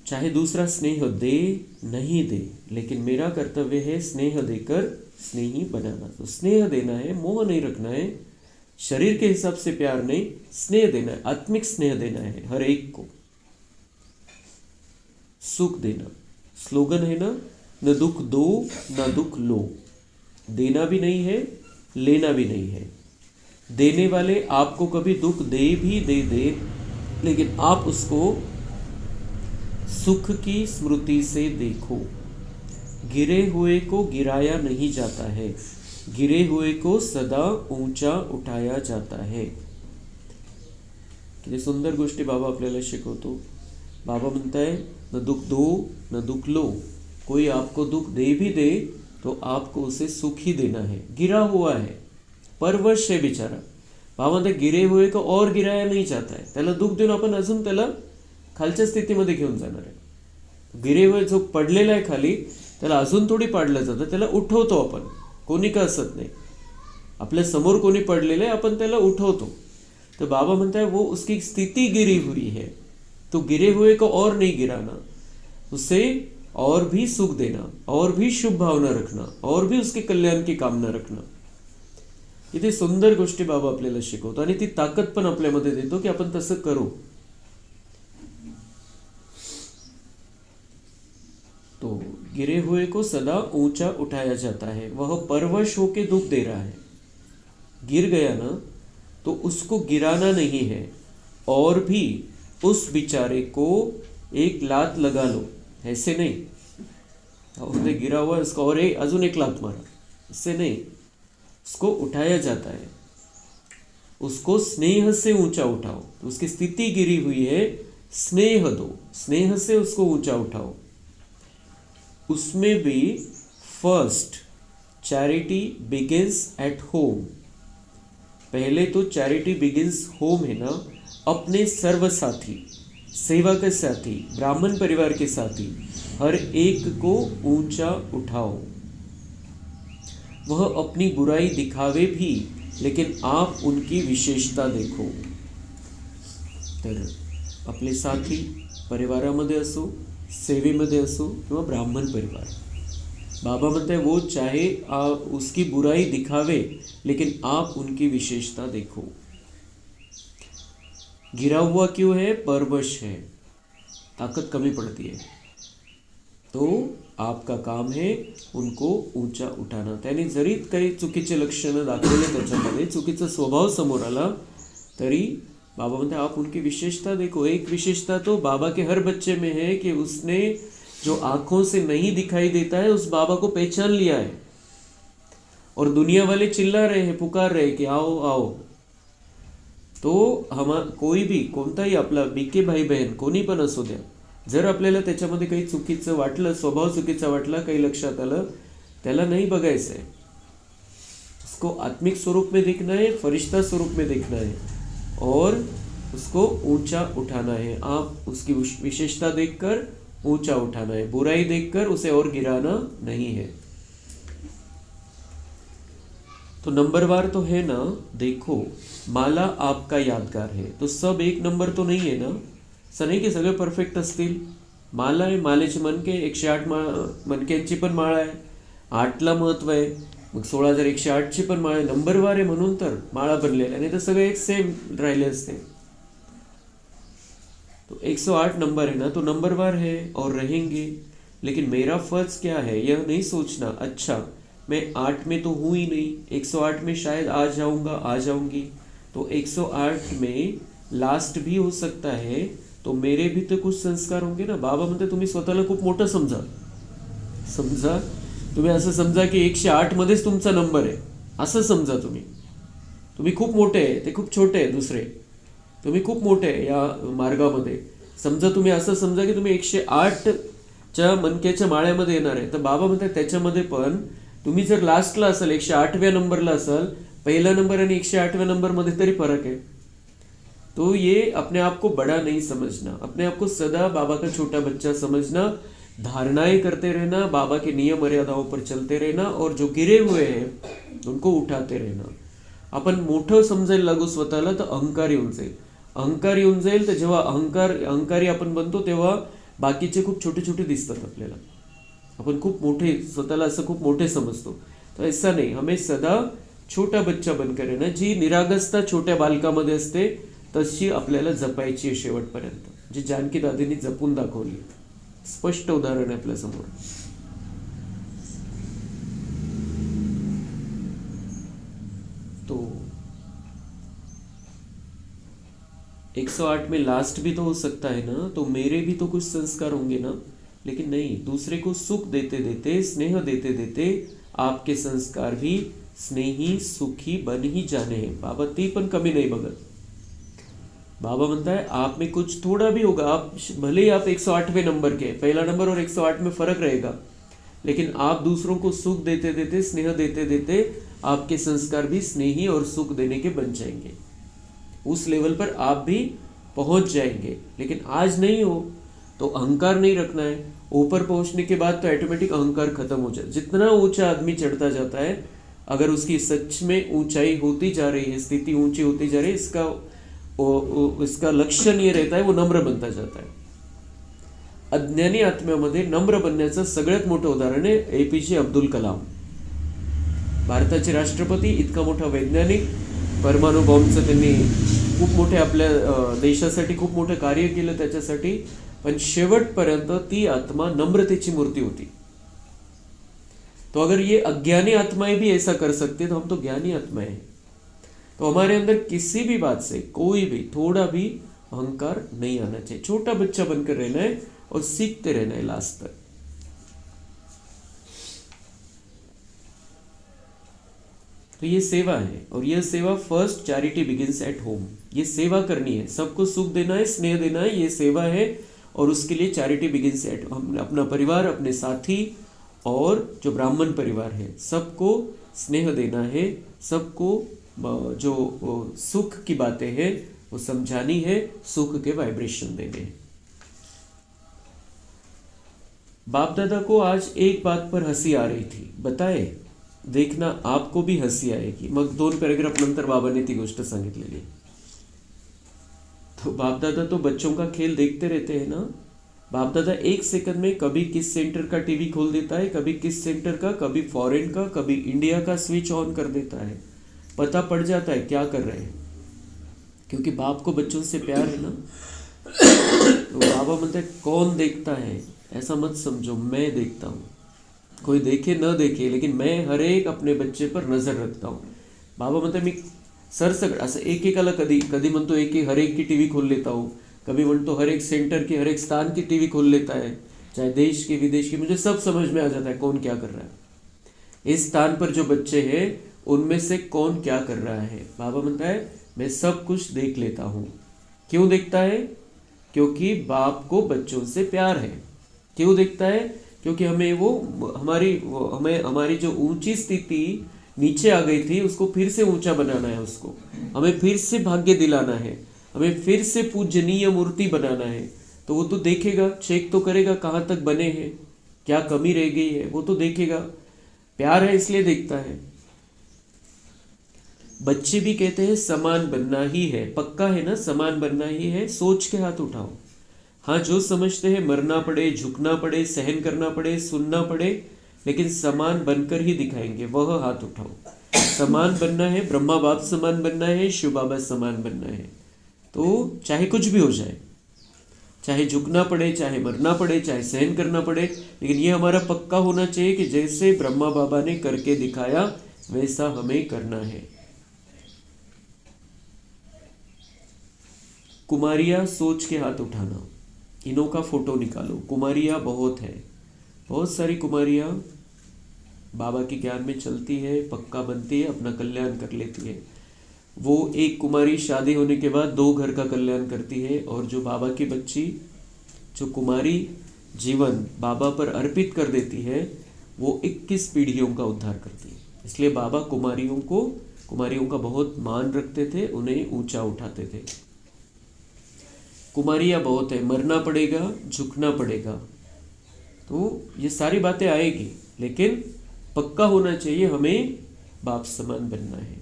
Speaker 1: चाहे दूसरा स्नेह दे नहीं दे, लेकिन मेरा कर्तव्य है स्नेह देकर स्नेही बनाना। तो स्नेह देना है, मोह नहीं रखना है, शरीर के हिसाब से प्यार नहीं, स्नेह देना है, आत्मिक स्नेह देना है हर एक को। सुख देना, स्लोगन है ना, न दुख दो न दुख लो। देना भी नहीं है, लेना भी नहीं है। देने वाले आपको कभी दुख दे भी दे, लेकिन आप उसको सुख की स्मृति से देखो। गिरे हुए को गिराया नहीं जाता है, गिरे हुए को सदा ऊंचा उठाया जाता है। किती सुंदर गोष्टी बाबा आपल्याला शिकवतो। बाबा म्हणताय न दुख दो न दुख लो। कोई आपको दुख दे भी दे तो आपको उसे सुख ही देना है। गिरा हुआ है, परवश है बिचारा। बाबा म्हणताय गिरे हुए को और गिराया नहीं जाता है। त्याला दुख देऊन आपण अजून त्याला खालच्या स्थितीमध्ये घेऊन जाणार आहे। गिरे हुए जो पडलेला आहे खाली, त्याला अजून थोडी पाडलं जातं, त्याला उठवतो आपण। कोणी का असत नाही, आपल्या समोर कोणी पडलेलं आहे, आपण त्याला उठवतो। तो बाबा म्हणता है वो उसकी स्थिति गिरी हुई है, तो गिरे हुए को और नहीं गिराना, उसे और भी सुख देना, और भी शुभ भावना रखना, और भी उसके कल्याण की कामना रखना। किती सुंदर गोष्टी बाबा आपल्याला शिकवतो आणि ती ताकद पण आपल्यामध्ये देतो की आपण तसं करू। तो गिरे हुए को सदा ऊंचा उठाया जाता है। वह परवश होके दुख दे रहा है, गिर गया ना तो उसको गिराना नहीं है, और भी उस बेचारे को एक लात लगा लो, ऐसे नहीं। उसने गिरा हुआ है उसको और अजून एक लात मारा, इससे नहीं। उसको उठाया जाता है, उसको स्नेह से ऊंचा उठाओ। तो उसकी स्थिति गिरी हुई है, स्नेह दो, स्नेह से उसको ऊंचा उठाओ। उसमें भी first charity begins at home. पहले तो चैरिटी बिगिंस होम है ना, अपने सर्व साथी, सेवा के साथी, ब्राह्मण परिवार के साथी, हर एक को ऊंचा उठाओ। वह अपनी बुराई दिखावे भी, लेकिन आप उनकी विशेषता देखो। तर आपले साथी परिवारामध्ये असो, सेवेमध्ये असो किंवा ब्राह्मण परिवार, बाबा म्हणते वो चाहे उसकी बुराई दिखावे, लेकिन आप उनकी विशेषता देखो। गिरा हुआ क्यों है? परवश है, ताकत कमी पड़ती है। तो आपका काम है उनको ऊंचा उठाना। त्याने जरी काही चुकीचे लक्षणं दाखवले, त्याच्यामध्ये चुकीचा स्वभाव समोर आला, तरी बाबा म्हणते आप उनकी विशेषता देखो। एक विशेषता तो बाबा के हर बच्चे में है कि उसने जो आंखों से नहीं दिखाई देता है, उस बाबा को पहचान लिया है। और दुनिया वाले चिल्ला रहे हैं, पुकार रहे कि आओ आओ। तो कोई भी, कोणताही आपला बीके भाई बहन कोणी पण असू द्या, जर आपल्याला त्याच्यामध्ये काही चुकीचं वाटलं, स्वभाव चुकीचा वाटला, काही लक्षात आलं, त्याला नाही बघायचं है। उसको आत्मिक स्वरूप में देखना है, फरिश्ता स्वरूप में देखना है, और उसको ऊंचा उठाना है। आप उसकी विशेषता देखकर ऊंचा उठाना है, बुराई देखकर उसे और गिराना नहीं है। तो नंबरवार तो है ना, देखो माला आपका यादगार है। तो सब एक नंबर तो नहीं है ना, असं नाही की सगळे परफेक्ट असतील। माला आहे, मालेचे मनके 108 मनक्यांची पण माळा आहे, 8ला महत्व आहे, मग 16,108ची पण माळ आहे। नंबरवार आहे म्हणून तर माळा बनलेल्या, नाही तर सगळे एक सेम राहिले असते। तो 108 नंबर है ना, तो नंबरवार है और रहेंगे। लेकिन मेरा फर्ज क्या है, यह नहीं सोचना अच्छा मैं 8 में तो हूँ ही नहीं, 108 में शायद आ जाऊंगा, आ जाऊंगी। तो 108 में लास्ट भी हो सकता है, तो मेरे भी तर कुछ संस्कार होंगे ना. बाबा म्हणते तुम्ही स्वतःला खूप मोठं समजा. समजा तुम्ही असं समजा की 108 मध्येच तुमचा नंबर आहे, असं समजा. तुम्ही खूप मोठे आहे, ते खूप छोटे आहे दुसरे. तुम्ही खूप मोठे आहे या मार्गामध्ये. समजा तुम्ही असं समजा की तुम्ही 108च्या मनक्याच्या माळ्यामध्ये येणार आहे. तर बाबा म्हणतात त्याच्यामध्ये पण तुम्ही जर लास्टला असाल, 108व्या नंबरला असाल, पहिला नंबर आणि 108व्या नंबरमध्ये तरी फर्क है. तो ये अपने आप को बड़ा नहीं समझना, अपने आप को सदा बाबा का छोटा बच्चा समझना, धारणाएं करते रहना, बाबा के नियम मर्यादाओं पर चलते रहना और जो गिरे हुए हैं उनको उठाते रहना. आपण मोठं समजायला लागू स्वतःला तर अहंकार येऊन जाईल. अहंकार येऊन जाईल तर जेव्हा अहंकारी आपण बनतो तेव्हा बाकीचे खूप छोटे छोटे दिसतात आपल्याला. अपन खूप मोठे स्वतःला असं खूप मोठे समजतो. तर ऐसा नाही, हमें सदा छोटा बच्चा बनकर रहना. जी निरागसता छोट्या बालकामध्ये असते तशी आपल्याला जपायची आहे शेवटपर्यंत, जी जानकी दादींनी जपून दाखवली. स्पष्ट उदाहरण आहे आपल्या समोर. तो 108 में लास्ट भी तो हो सकता है ना, तो मेरे भी तो कुछ संस्कार होंगे ना. लेकिन नहीं, दूसरे को सुख देते देते, स्नेह देते देते आपके संस्कार भी स्नेही सुखी बन ही जाने हैं. बाबा ती पण कमी नाही बघत. बाबा म्हणता है आप में कुछ थोड़ा भी होगा, आप भले ही आप 108वें नंबर के, पहला नंबर और 108 में फर्क रहेगा, लेकिन आप दूसरों को सुख देते देते, स्नेह देते देते आपके संस्कार भी स्नेही और सुख देने के बन जाएंगे. उस लेवल पर आप भी पहुंच जाएंगे. लेकिन आज नहीं हो तो अहंकार नहीं रखना है. ऊपर पहुंचने के बाद तो ऑटोमेटिक अहंकार खत्म हो जाए. जितना ऊंचा आदमी चढ़ता जाता है, अगर उसकी सच में ऊंचाई होती जा रही है, स्थिति ऊंची होती जा रही है, इसका लक्षण ये रहता है, वो नम्र बनता जाता है. अज्ञानी आत्म्यामध्ये नम्र बनण्याचं सगळ्यात मोठं उदाहरण आहे APJ अब्दुल कलाम. भारताचे राष्ट्रपती, इतका मोठा वैज्ञानिक, परमाणु बॉम्बचं त्यांनी खूप मोठे आपल्या देशासाठी खूप मोठं कार्य केलं त्याच्यासाठी. पण शेवटपर्यंत ती आत्मा नम्रतेची मूर्ती होती. तो अगर ये अज्ञानी आत्माएं भी ऐसा कर सकते तो हम तो ज्ञानी आत्माएं हैं. तो हमारे अंदर किसी भी बात से कोई भी थोड़ा भी अहंकार नहीं आना चाहिए. छोटा बच्चा बनकर रहना है और सीखते रहना है लास्ट तक. तो ये सेवा है, और यह सेवा first charity begins at home. ये सेवा करनी है, सबको सुख देना है, स्नेह देना है, ये सेवा है. और उसके लिए चैरिटी बिगिंस एट, अपना परिवार, अपने साथी और जो ब्राह्मण परिवार है सबको स्नेह देना है, सबको जो सुख की बातें हैं वो समझानी है, सुख के वाइब्रेशन देने हैं. बाप दादा को आज एक बात पर हंसी आ रही थी, बताए, देखना आपको भी हंसी आएगी. मग 2 पॅरेग्राफ नंतर बाबांनी ती गोष्ट सांगितलेली. तो बाप दादा तो बच्चों का खेल देखते रहते हैं ना. बाप दादा 1 सेकंड में कभी किस सेंटर का टीवी खोल देता है, कभी किस सेंटर का, कभी फॉरेन का, कभी इंडिया का स्विच ऑन कर देता है. पता पड़ जाता है क्या कर रहे हैं, क्योंकि बाप को बच्चों से प्यार है ना. तो बाबा म्हणते कौन देखता है, ऐसा मत समझो, मैं देखता हूँ. कोई देखे न देखे, लेकिन मैं हर एक अपने बच्चे पर नजर रखता हूँ. बाबा म्हणते मी सरसकट असं एकेकाला कधी कधी म्हणतो हर एक की टीवी खोल लेता हूँ, कभी म्हणतो हर एक सेंटर की, हर एक स्थान की टीवी खोल लेता है, चाहे देश की विदेश की. मुझे सब समझ में आ जाता है कौन क्या कर रहा है. इस स्थान पर जो बच्चे हैं उनमें से कौन क्या कर रहा है. बाबा म्हणता है मैं सब कुछ देख लेता हूँ. क्यों देखता है? क्योंकि बाप को बच्चों से प्यार है. क्यों देखता है? क्योंकि हमें हमारी जो ऊंची स्थिति नीचे आ गई थी उसको फिर से ऊंचा बनाना है. उसको हमें फिर से भाग्य दिलाना है, हमें फिर से पूजनीय मूर्ति बनाना है. तो वो तो देखेगा, चेक तो करेगा कहाँ तक बने हैं, क्या कमी रह गई है, वो तो देखेगा. प्यार है इसलिए देखता है. बच्चे भी कहते हैं समान बनना ही है. पक्का है ना, समान बनना ही है. सोच के हाथ उठाओ. हाँ, जो समझते हैं मरना पड़े, झुकना पड़े, सहन करना पड़े, सुनना पड़े, लेकिन समान बनकर ही दिखाएंगे, वह हाथ उठाओ. समान बनना है, ब्रह्मा बाप समान बनना है, शिव बाबा समान बनना है. तो चाहे कुछ भी हो जाए, चाहे झुकना पड़े, चाहे मरना पड़े, चाहे सहन करना पड़े, लेकिन ये हमारा पक्का होना चाहिए कि जैसे ब्रह्मा बाबा ने करके दिखाया वैसा हमें करना है. कुमारियाँ सोच के हाथ उठाना, इनों का फोटो निकालो। कुमारियाँ बहुत है, बहुत सारी कुमारियाँ बाबा के ज्ञान में चलती है, पक्का बनती है, अपना कल्याण कर लेती है। वो एक कुमारी शादी होने के बाद 2 घर का कल्याण करती है, और जो बाबा की बच्ची, जो कुमारी जीवन बाबा पर अर्पित कर देती है, वो 21 पीढ़ियों का उद्धार करती है। इसलिए बाबा कुमारियों का बहुत मान रखते थे, उन्हें ऊंचा उठाते थे। कुमारियाँ बहुत है, मरना पड़ेगा, झुकना पड़ेगा, तो ये सारी बातें आएगी, लेकिन पक्का होना चाहिए हमें बाप समान बनना है।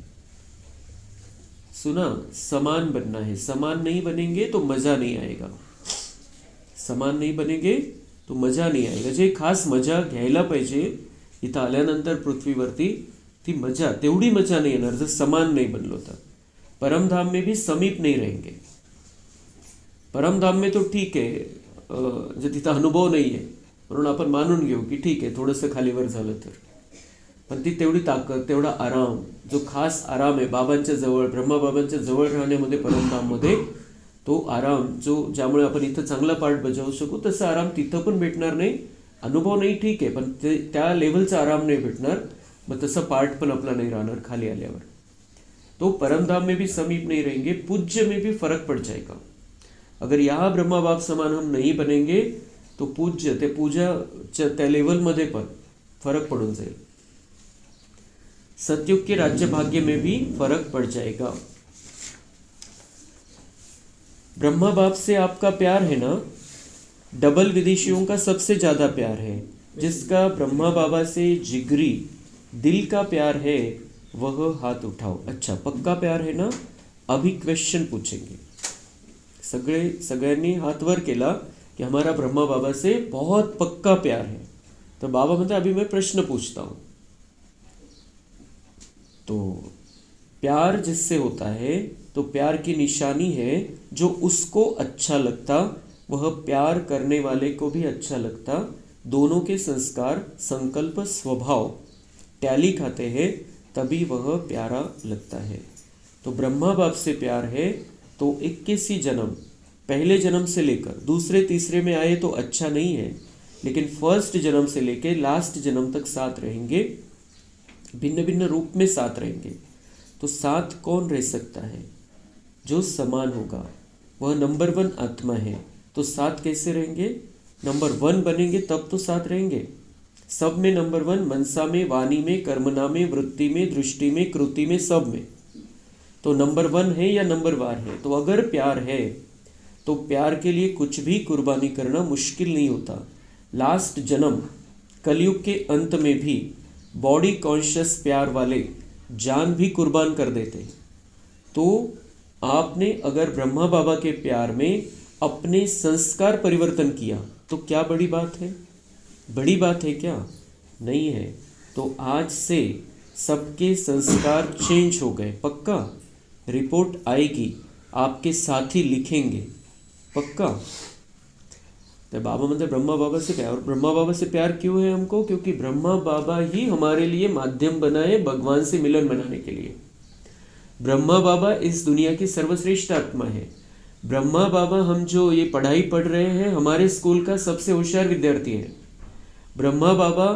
Speaker 1: सुना, समान बनना है। समान नहीं बनेंगे तो मजा नहीं आएगा, समान नहीं बनेंगे तो मजा नाही आएगा। जे खास मजा घ्यायला पाहिजे इथं आल्यानंतर पृथ्वीवरती, ती मजा, तेवढी मजा नाही येणार जर समान नाही बनलो तर। परमधाम में भी समीप नहीं रहेंगे। परमधाम में तो ठीक आहे, जे तिथं अनुभव नाही आहे म्हणून आपण मानून घेऊ की ठीक आहे थोडंसं खालीवर झालं तर, पण ती तेवढी ताकद, तेवढा आराम, जो खास आराम आहे बाबांच्या जवळ, ब्रह्माबाबांच्या जवळ राहण्यामध्ये, परमधाममध्ये, तो आराम जो, ज्यामुळे आपण इथं चांगला पार्ट बजावू शकू, तसा आराम तिथं पण भेटणार नाही। अनुभव नाही ठीक आहे, पण ते त्या लेवलचा आराम नाही भेटणार, मग तसं पार्ट पण आपला नहीं राहणार खाली आल्यावर। तो परमधाम में भी समीप नहीं रहेंगे, पूज्य में भी फर्क पड़ जाएगा। अगर यहाँ ब्रह्मा बाप समान हम नहीं बनेंगे तो पूज्य ते पूजाच्या त्या लेवलमध्ये पण फरक पडून जाईल। सतयुग के राज्य भाग्य में भी फर्क पड़ जाएगा। ब्रह्मा बाप से आपका प्यार है ना, डबल विदेशियों का सबसे ज्यादा प्यार है। जिसका ब्रह्मा बाबा से जिगरी दिल का प्यार है वह हाथ उठाओ। अच्छा, पक्का प्यार है ना? अभी क्वेश्चन पूछेंगे। सगळ्यांनी हाथ वर केला कि हमारा ब्रह्मा बाबा से बहुत पक्का प्यार है। तो बाबा म्हणते अभी मैं प्रश्न पूछता हूं। तो प्यार जिससे होता है तो प्यार की निशानी है जो उसको अच्छा लगता वह प्यार करने वाले को भी अच्छा लगता। दोनों के संस्कार, संकल्प, स्वभाव टैली खाते हैं तभी वह प्यारा लगता है। तो ब्रह्मा बाप से प्यार है तो 21 जन्म, पहले जन्म से लेकर दूसरे तीसरे में आए तो अच्छा नहीं है, लेकिन फर्स्ट जन्म से लेकर लास्ट जन्म तक साथ रहेंगे, भिन्न भिन्न रूप में साथ रहेंगे। तो साथ कौन रह सकता है? जो समान होगा, वह नंबर 1 आत्मा है। तो साथ कैसे रहेंगे? नंबर 1 बनेंगे तब तो साथ रहेंगे। सब में नंबर 1, मनसा में, वाणी में, कर्मना में, वृत्ति में, दृष्टि में, कृति में, सब में। तो नंबर 1 है या नंबर वार है? तो अगर प्यार है तो प्यार के लिए कुछ भी कुर्बानी करना मुश्किल नहीं होता। लास्ट जन्म कलयुग के अंत में भी बॉडी कॉन्शियस प्यार वाले जान भी कुर्बान कर देते। तो आपने अगर ब्रह्मा बाबा के प्यार में अपने संस्कार परिवर्तन किया तो क्या बड़ी बात है? बड़ी बात है क्या? नहीं है। तो आज से सबके संस्कार चेंज हो गए, पक्का। रिपोर्ट आएगी, आपके साथी लिखेंगे, पक्का। तो बाबा मतलब ब्रह्मा बाबा से प्यार। और ब्रह्मा बाबा से प्यार क्यों है हमको? क्योंकि ब्रह्मा बाबा ही हमारे लिए माध्यम बनाए भगवान से मिलन बनाने के लिए। ब्रह्मा बाबा इस दुनिया की सर्वश्रेष्ठ आत्मा है। ब्रह्मा बाबा, हम जो ये पढ़ाई पढ़ रहे हैं, हमारे स्कूल का सबसे होशियार विद्यार्थी है। ब्रह्मा बाबा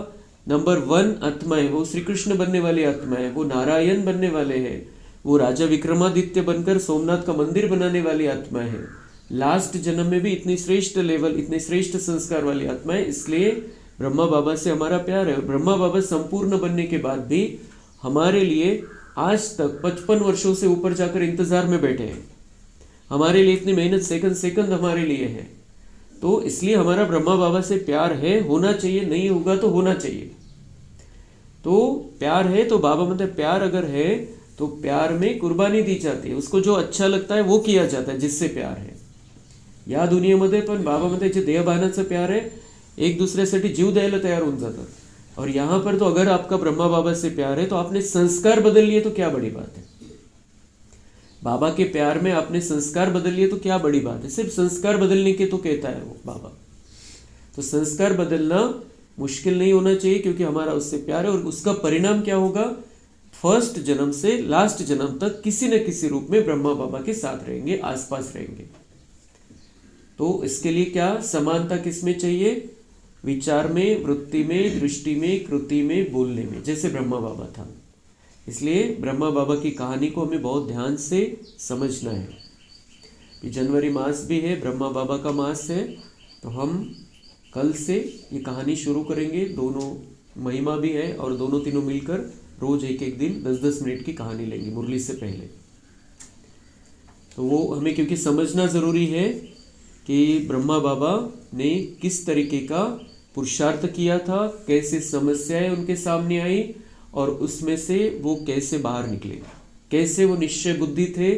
Speaker 1: नंबर 1 आत्मा है, वो श्री कृष्ण बनने वाली आत्मा है, वो नारायण बनने वाले हैं, वो राजा विक्रमादित्य बनकर सोमनाथ का मंदिर बनाने वाली आत्मा है। लास्ट जन्म में भी इतनी श्रेष्ठ लेवल, इतने श्रेष्ठ संस्कार वाली आत्मा है। इसलिए ब्रह्मा बाबा से हमारा प्यार है। ब्रह्मा बाबा संपूर्ण बनने के बाद भी हमारे लिए आज तक 55 वर्षों से ऊपर जाकर इंतजार में बैठे हैं। हमारे लिए इतनी मेहनत सेकंड सेकंड हमारे लिए है। तो इसलिए हमारा ब्रह्मा बाबा से प्यार है, होना चाहिए, नहीं होगा तो होना चाहिए। तो प्यार है तो बाबा मतलब प्यार अगर है तो प्यार में कुर्बानी दी जाती है। उसको जो अच्छा लगता है वो किया जाता है, जिससे प्यार है। या दुनियेमध्ये पण बाबामध्ये जे देहभानाचं प्यार आहे, एक दुसऱ्यासाठी जीव द्यायला तयार होऊन जातात। और यहाँ पर तो अगर आपका ब्रह्मा बाबा से प्यार है तो आपने संस्कार बदल लिए तो क्या बड़ी बात है? बाबा के प्यार में आपने संस्कार बदल लिए तो क्या बड़ी बात है? सिर्फ संस्कार बदलने के तो कहता है वो बाबा। तो संस्कार बदलना मुश्किल नहीं होना चाहिए, क्योंकि हमारा उससे प्यार है। और उसका परिणाम क्या होगा? फर्स्ट जन्म से लास्ट जन्म तक किसी न किसी रूप में ब्रह्मा बाबा के साथ रहेंगे, आसपास रहेंगे। तो इसके लिए क्या समानता किसमें चाहिए? विचार में, वृत्ति में, दृष्टि में, कृति में, बोलने में, जैसे ब्रह्मा बाबा था। इसलिए ब्रह्मा बाबा की कहानी को हमें बहुत ध्यान से समझना है। ये जनवरी मास भी है, ब्रह्मा बाबा का मास है, तो हम कल से ये कहानी शुरू करेंगे। दोनों महिमा भी है और दोनों तीनों मिलकर रोज एक एक दिन 10-10 मिनट की कहानी लेंगे मुरली से पहले। तो वो हमें क्योंकि समझना ज़रूरी है कि ब्रह्मा बाबा ने किस तरीके का पुरुषार्थ किया था, कैसे समस्याएं उनके सामने आई और उसमें से वो कैसे बाहर निकले, कैसे वो निश्चय बुद्धि थे,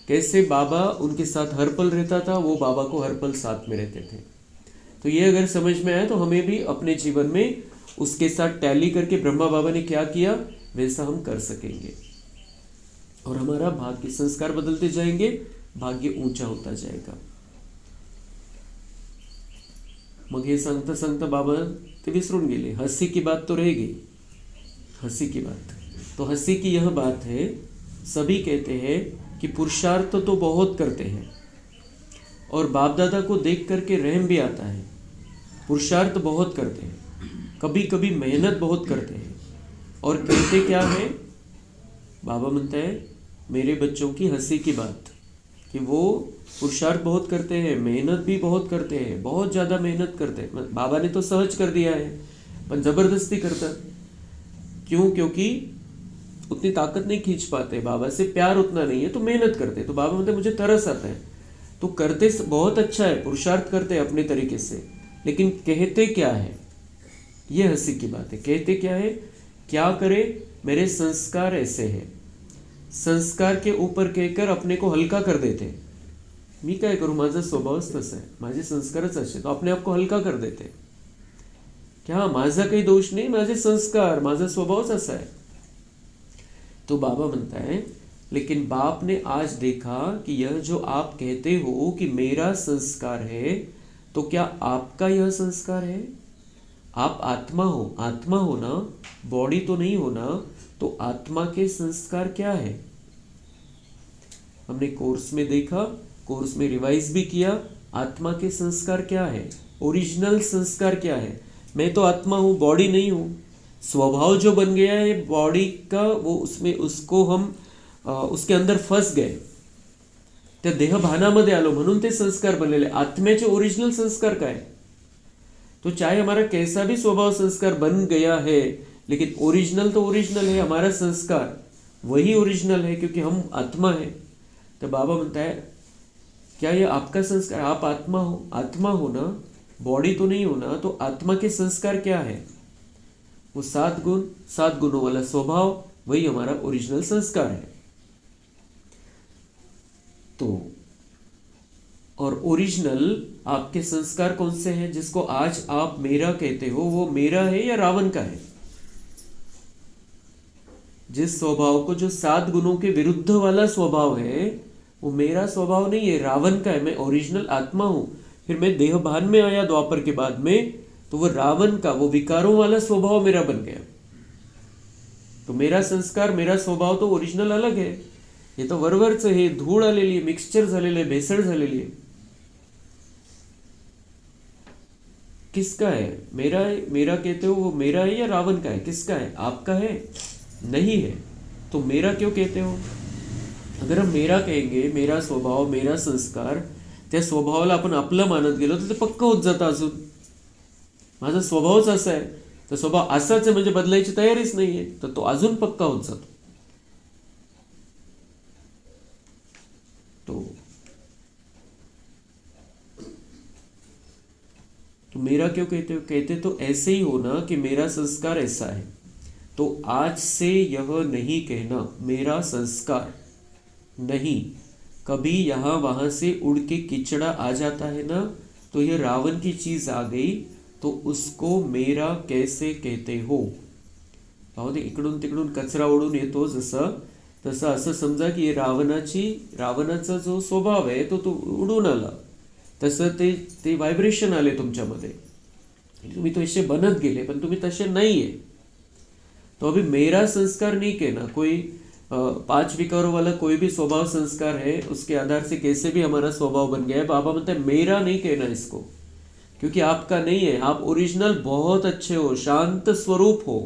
Speaker 1: कैसे बाबा उनके साथ हर पल रहता था, वो बाबा को हर पल साथ में रहते थे। तो ये अगर समझ में आए तो हमें भी अपने जीवन में उसके साथ टैली करके ब्रह्मा बाबा ने क्या किया वैसा हम कर सकेंगे और हमारा भाग्य संस्कार बदलते जाएंगे, भाग्य ऊंचा होता जाएगा। मग हे सांगता सांगता बाबा ते विसरून गेले। हंसी की बात तो रहेगी, हंसी की बात। तो हंसी की यह बात है, सभी कहते हैं कि पुरुषार्थ तो बहुत करते हैं और बाप दादा को देख करके रहम भी आता है। पुरुषार्थ बहुत करते हैं, कभी कभी मेहनत बहुत करते हैं और कहते क्या है, बाबा म्हणता है मेरे बच्चों की हंसी की बात कि वो पुरुषार्थ बहुत करते हैं, मेहनत भी बहुत करते हैं, बहुत ज़्यादा मेहनत करते हैं। बाबा ने तो सहज कर दिया है पर ज़बरदस्ती करता। क्यों? क्योंकि उतनी ताकत नहीं खींच पाते, बाबा से प्यार उतना नहीं है तो मेहनत करते। तो बाबा मतलब मुझे तरस आता है, तो करते बहुत अच्छा है, पुरुषार्थ करते अपने तरीके से, लेकिन कहते क्या है, ये हंसी की बात है। कहते क्या है, क्या करे, मेरे संस्कार ऐसे हैं। संस्कार के ऊपर कहकर अपने को हल्का कर देते। मी काय करू, माझा स्वभावच तसा आहे, माझे संस्कारच असे, तो अपने आप को हल्का कर देते। क्या माझा काही दोष नहीं, माझे संस्कार, माझा स्वभावच असा है। तो बाबा म्हणता है लेकिन बाप ने आज देखा कि यह जो आप कहते हो कि मेरा संस्कार है, तो क्या आपका यह संस्कार है? आप आत्मा हो, आत्मा हो ना, बॉडी तो नहीं हो ना, तो आत्मा के संस्कार क्या है? हमने कोर्स में देखा, कोर्स में रिवाइज भी किया, आत्मा के संस्कार क्या है, ओरिजिनल संस्कार क्या है। मैं तो आत्मा हूँ, बॉडी नहीं हूँ। स्वभाव जो बन गया है बॉडी का, वो उसमें उसको हम उसके अंदर फंस गए, त्या देहभानामध्ये आलो म्हणून ते संस्कार बनलेले। आत्म्याचे ओरिजिनल संस्कार काय? तो चाहे हमारा कैसा भी स्वभाव संस्कार बन गया है, लेकिन ओरिजिनल तो ओरिजिनल है, हमारा संस्कार वही ओरिजिनल है क्योंकि हम आत्मा है। तो बाबा म्हणता है क्या ये आपका संस्कार? आप आत्मा हो, आत्मा हो ना, बॉडी तो नहीं हो ना, तो आत्मा के संस्कार क्या है? वो 7 गुण, 7 गुणों वाला स्वभाव, वही हमारा ओरिजिनल संस्कार है। तो और ओरिजिनल आपके संस्कार कौन से हैं जिसको आज आप मेरा कहते हो, वो मेरा है या रावण का है? जिस स्वभाव को, जो 7 गुणों के विरुद्ध वाला स्वभाव है, वो मेरा स्वभाव नहीं है, रावण का है। मैं ओरिजिनल आत्मा हूं, फिर मैं देहभान में आया द्वापर के बाद में, तो वो रावण का, वो विकारों वाला स्वभाव मेरा बन गया। तो मेरा संस्कार, मेरा स्वभाव तो ओरिजिनल अलग है। हे तो वरवरच हे धूळ आलेली आहे, मिक्सचर झालेले आहे, भेसळ झालेली आहे। किसका है? मेरा है, मेरा कहते हो वो मेरा है या रावण का है? किसका है? आपका है? नहीं है। तो मेरा क्यों कहते हो? अगर हम मेरा कहेंगे, मेरा स्वभाव, मेरा संस्कार, त्या स्वभावाला आपण आपलं मानत गेलो तर ते पक्का होत जातं। अजून माझा स्वभावच असा आहे, तर स्वभाव असाच आहे म्हणजे बदलायची तयारीच नाहीये, तर तो अजून पक्का होत जातो। तो मेरा क्यों कहते हो? कहते तो ऐसे ही हो ना कि मेरा संस्कार ऐसा है। तो आज से यह नहीं कहना मेरा संस्कार नहीं। कभी यहाँ वहां से उड़ के किचड़ा आ जाता है ना, तो यह रावण की चीज आ गई, तो उसको मेरा कैसे कहते हो? पाहू दे, इकडून तिकडून कचरा उडून येतो जसं, तसं असं समजा की रावणाचा जो स्वभाव आहे तो उडून आला, तसं ते व्हायब्रेशन आले तुमच्यामध्ये, तुम्ही तसे बनत गेले, पण तुम्ही तसे नहीं है। तो अभी मेरा संस्कार नहीं कहना। कोई पांच विकारों वाला कोई भी स्वभाव संस्कार है, उसके आधार से कैसे भी हमारा स्वभाव बन गया है। बाबा मतलब मेरा नहीं कहना इसको, क्योंकि आपका नहीं है। आप ओरिजिनल बहुत अच्छे हो, शांत स्वरूप हो,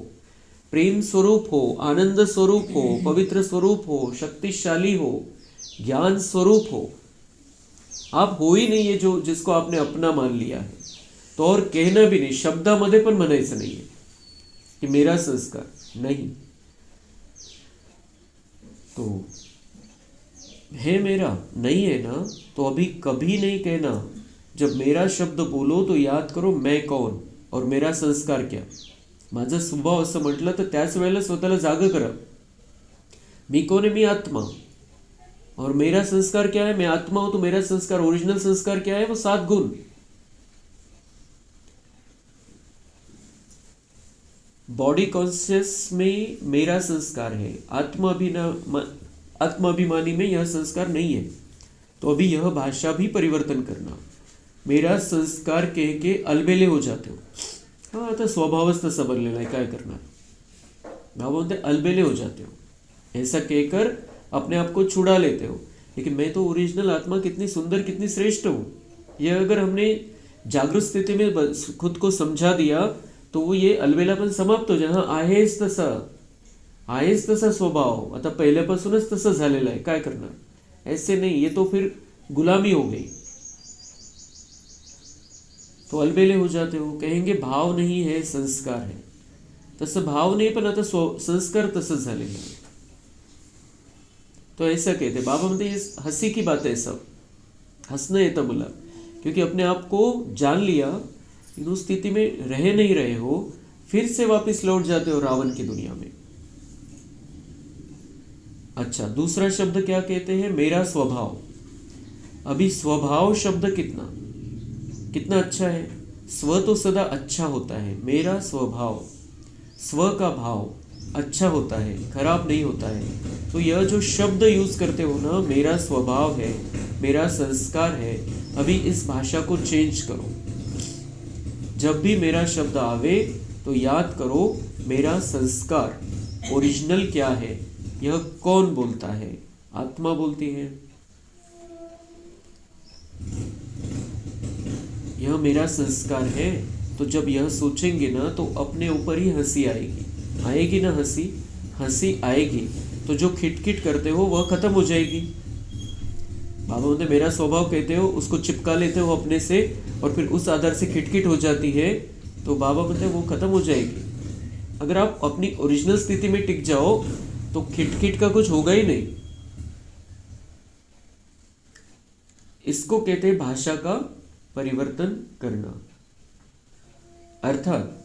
Speaker 1: प्रेम स्वरूप हो, आनंद स्वरूप हो, पवित्र स्वरूप हो, शक्तिशाली हो, ज्ञान स्वरूप हो। आप हो ही नहीं है जो जिसको आपने अपना मान लिया है। तो और कहना भी नहीं, शब्दामध्ये पण म्हणायचं नाहीये कि मेरा संस्कार नहीं। तो है मेरा नहीं है ना, तो अभी कभी नहीं कहना। जब मेरा शब्द बोलो तो याद करो मैं कौन और मेरा संस्कार क्या। माझा स्वभाव असं म्हटलं तर त्याच वेळेला स्वतःला जाग करा, मी कोण आहे, मी आत्मा। और मेरा संस्कार क्या है, मैं आत्मा हूं, तो मेरा संस्कार, ओरिजिनल संस्कार क्या है, वो 7 गुण। बॉडी कॉन्शियस में मेरा संस्कार है, आत्माभिमानी में यह संस्कार नहीं है। तो अभी यह भाषा भी परिवर्तन करना। मेरा संस्कार कह के अलबेले हो जाते हो। हाँ, आता स्वभावच तसा बनलेला आहे, काय करणार। बाबा बोलते अलबेले हो जाते हो, ऐसा कहकर अपने आप को छुड़ा लेते हो। लेकिन मैं तो ओरिजिनल आत्मा, कितनी सुंदर, कितनी श्रेष्ठ हूँ। यह अगर हमने जागृत स्थिति में खुद को समझा दिया तो वो ये अलबेलापण समाप्त हो जाए। हाँ, आहेच तसा स्वभाव, आता पहिल्यापासूनच तसं झालेलं आहे, काय करणार। ऐसे नहीं, ये तो फिर गुलामी हो गई। तो अलबेले हो जाते हो, कहेंगे भाव नहीं है, संस्कार है। तसं भाव नाही, पण आता संस्कार तसंच झालेलं आहे। तो ऐसा कहते बाबा म्हणते, ये हंसी की बात है, सब हंसना येतं मला, क्योंकि अपने आप को जान लिया, उस स्थिति में रह नहीं रहे हो, फिर से वापस लौट जाते हो रावण की दुनिया में। अच्छा, दूसरा शब्द क्या कहते हैं, मेरा स्वभाव। अभी स्वभाव शब्द कितना अच्छा है। स्व तो सदा अच्छा होता है, मेरा स्वभाव, स्व का भाव अच्छा होता है, खराब नहीं होता है। तो यह जो शब्द यूज करते हो ना, मेरा स्वभाव है, मेरा संस्कार है, अभी इस भाषा को चेंज करो। जब भी मेरा शब्द आवे तो याद करो मेरा संस्कार ओरिजिनल क्या है। यह कौन बोलता है, आत्मा बोलती है। यह मेरा संस्कार है। तो जब यह सोचेंगे ना तो अपने ऊपर ही हंसी आएगी ना, हंसी आएगी। तो जो खिटखिट करते हो वह खत्म हो जाएगी। बाबा बोलते मेरा स्वभाव कहते हो, उसको चिपका लेते हो अपने से, और फिर उस आधार से खिटखिट हो जाती है। तो बाबा बोलते वो खत्म हो जाएगी। अगर आप अपनी ओरिजिनल स्थिति में टिक जाओ तो खिटखिट का कुछ होगा ही नहीं। इसको कहते हैं भाषा का परिवर्तन करना। अर्थात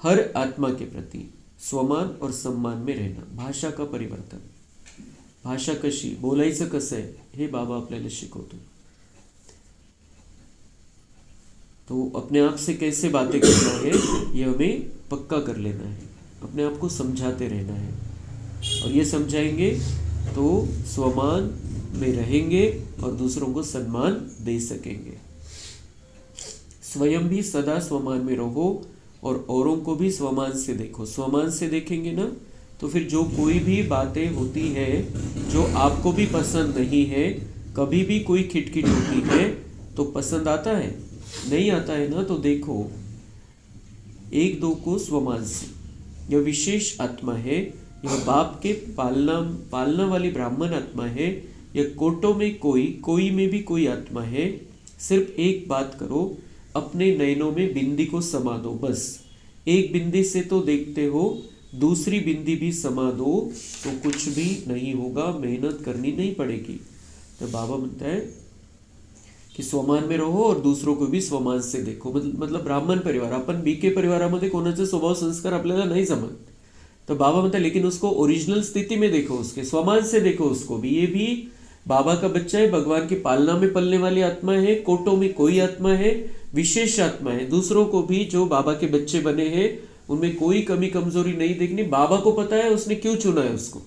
Speaker 1: हर आत्मा के प्रति स्वमान और सम्मान में रहना, भाषा का परिवर्तन। भाषा कशी बोलायचं, कसं आहे हे बाबा आपल्याला शिकवतो। तो अपने आप से कैसे बातें करना है ये हमें पक्का कर लेना है, अपने आप को समझाते रहना है। और ये समझाएंगे तो स्वमान में रहेंगे और दूसरों को सम्मान दे सकेंगे। स्वयं भी सदा स्वमान में रहो और औरों को भी स्वमान से देखो। स्वमान से देखेंगे ना तो फिर जो कोई भी बातें होती है जो आपको भी पसंद नहीं है, कभी भी कोई खिटखिट होती है तो पसंद आता है, नहीं आता है ना, तो देखो एक दो को स्वमान से। यह विशेष आत्मा है, यह बाप के पालना वाली ब्राह्मण आत्मा है। यह कोटों में कोई में भी कोई आत्मा है। सिर्फ एक बात करो, अपने नयनों में बिंदी को समा दो। बस एक बिंदी से तो देखते हो, दूसरी बिंदी भी समा दो तो कुछ भी नहीं होगा, मेहनत करनी नहीं पड़ेगी। तो बाबा म्हणता है की स्वमान में रहो और दूसरों को भी स्वमान से देखो। मतलब ब्राह्मण परिवार, आपण बीके परिवारामध्ये कोणाचे स्वभाव संस्कार आपल्याला नहीं जमत, तो बाबा म्हणता लेकिन उसको ओरिजिनल स्थिति में देखो, उसके स्वमान से देखो उसको भी। ये भी बाबा का बच्चा है, भगवान की पालना में पलने वाली आत्मा है। कोटों में कोई आत्मा है, विशेष आत्मा है। दूसरों को भी जो बाबा के बच्चे बने हैं उनमें कोई कमी कमजोरी नहीं देखनी। बाबा को पता है उसने क्यों चुना है उसको,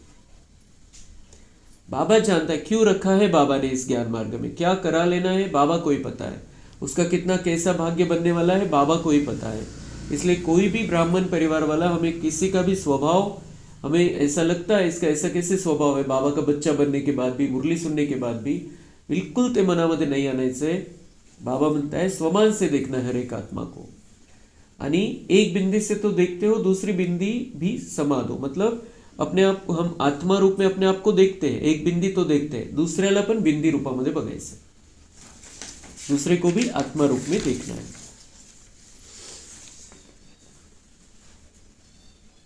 Speaker 1: बाबा जानता है क्यों रखा है बाबा ने इस ज्ञान मार्ग में, क्या करा लेना है बाबा को ही पता है, उसका कितना कैसा भाग्य बनने वाला है बाबा को ही पता है। इसलिए कोई भी ब्राह्मण परिवार वाला हमें किसी का भी स्वभाव हमें ऐसा लगता है इसका ऐसा कैसे स्वभाव आहे, बाबा का बच्चा बनने के बाद भी, मुरली सुनने के बाद भी, बिल्कुल ते मनामध्ये नाही आणायचंय. बाबा म्हणताय स्वमान से देखना हर एक आत्मा को, आणि एक बिंदी से तो देखते हो, दूसरी बिंदी भी समा दो. मतलब अपने आप हम आत्मा रूप में अपने आप को देखते हैं, एक बिंदी तो देखते हैं, दुसऱ्याला पण बिंदी रूपामध्ये बघायचं, दूसरे को भी आत्मा रूप में देखना है.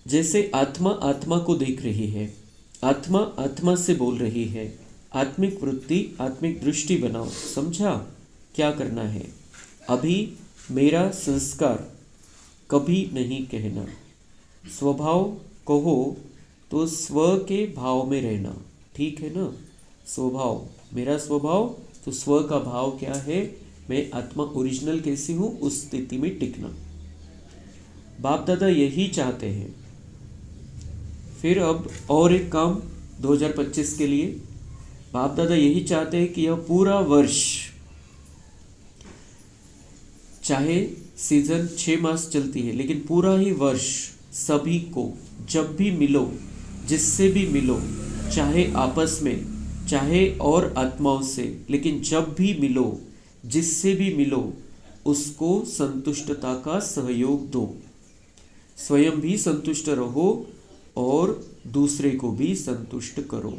Speaker 1: जैसे आत्मा आत्मा को देख रही है, आत्मा आत्मा से बोल रही है, आत्मिक वृत्ति आत्मिक दृष्टि बनाओ. समझा क्या करना है? अभी मेरा संस्कार कभी नहीं कहना. स्वभाव कहो तो स्व के भाव में रहना. ठीक है ना? स्वभाव, मेरा स्वभाव, तो स्व का भाव क्या है, मैं आत्मा ओरिजिनल कैसी हूँ, उस स्थिति में टिकना. बाप दादा यही चाहते हैं. फिर अब और एक काम 2025 के लिए बाप दादा यही चाहते हैं कि यह पूरा वर्ष, चाहे सीजन 6 मास चलती है, लेकिन पूरा ही वर्ष सभी को जब भी मिलो, जिससे भी मिलो, चाहे आपस में, चाहे और आत्माओं से, लेकिन जब भी मिलो, जिससे भी मिलो, उसको संतुष्टता का सहयोग दो. स्वयं भी संतुष्ट रहो और दूसरे को भी संतुष्ट करो.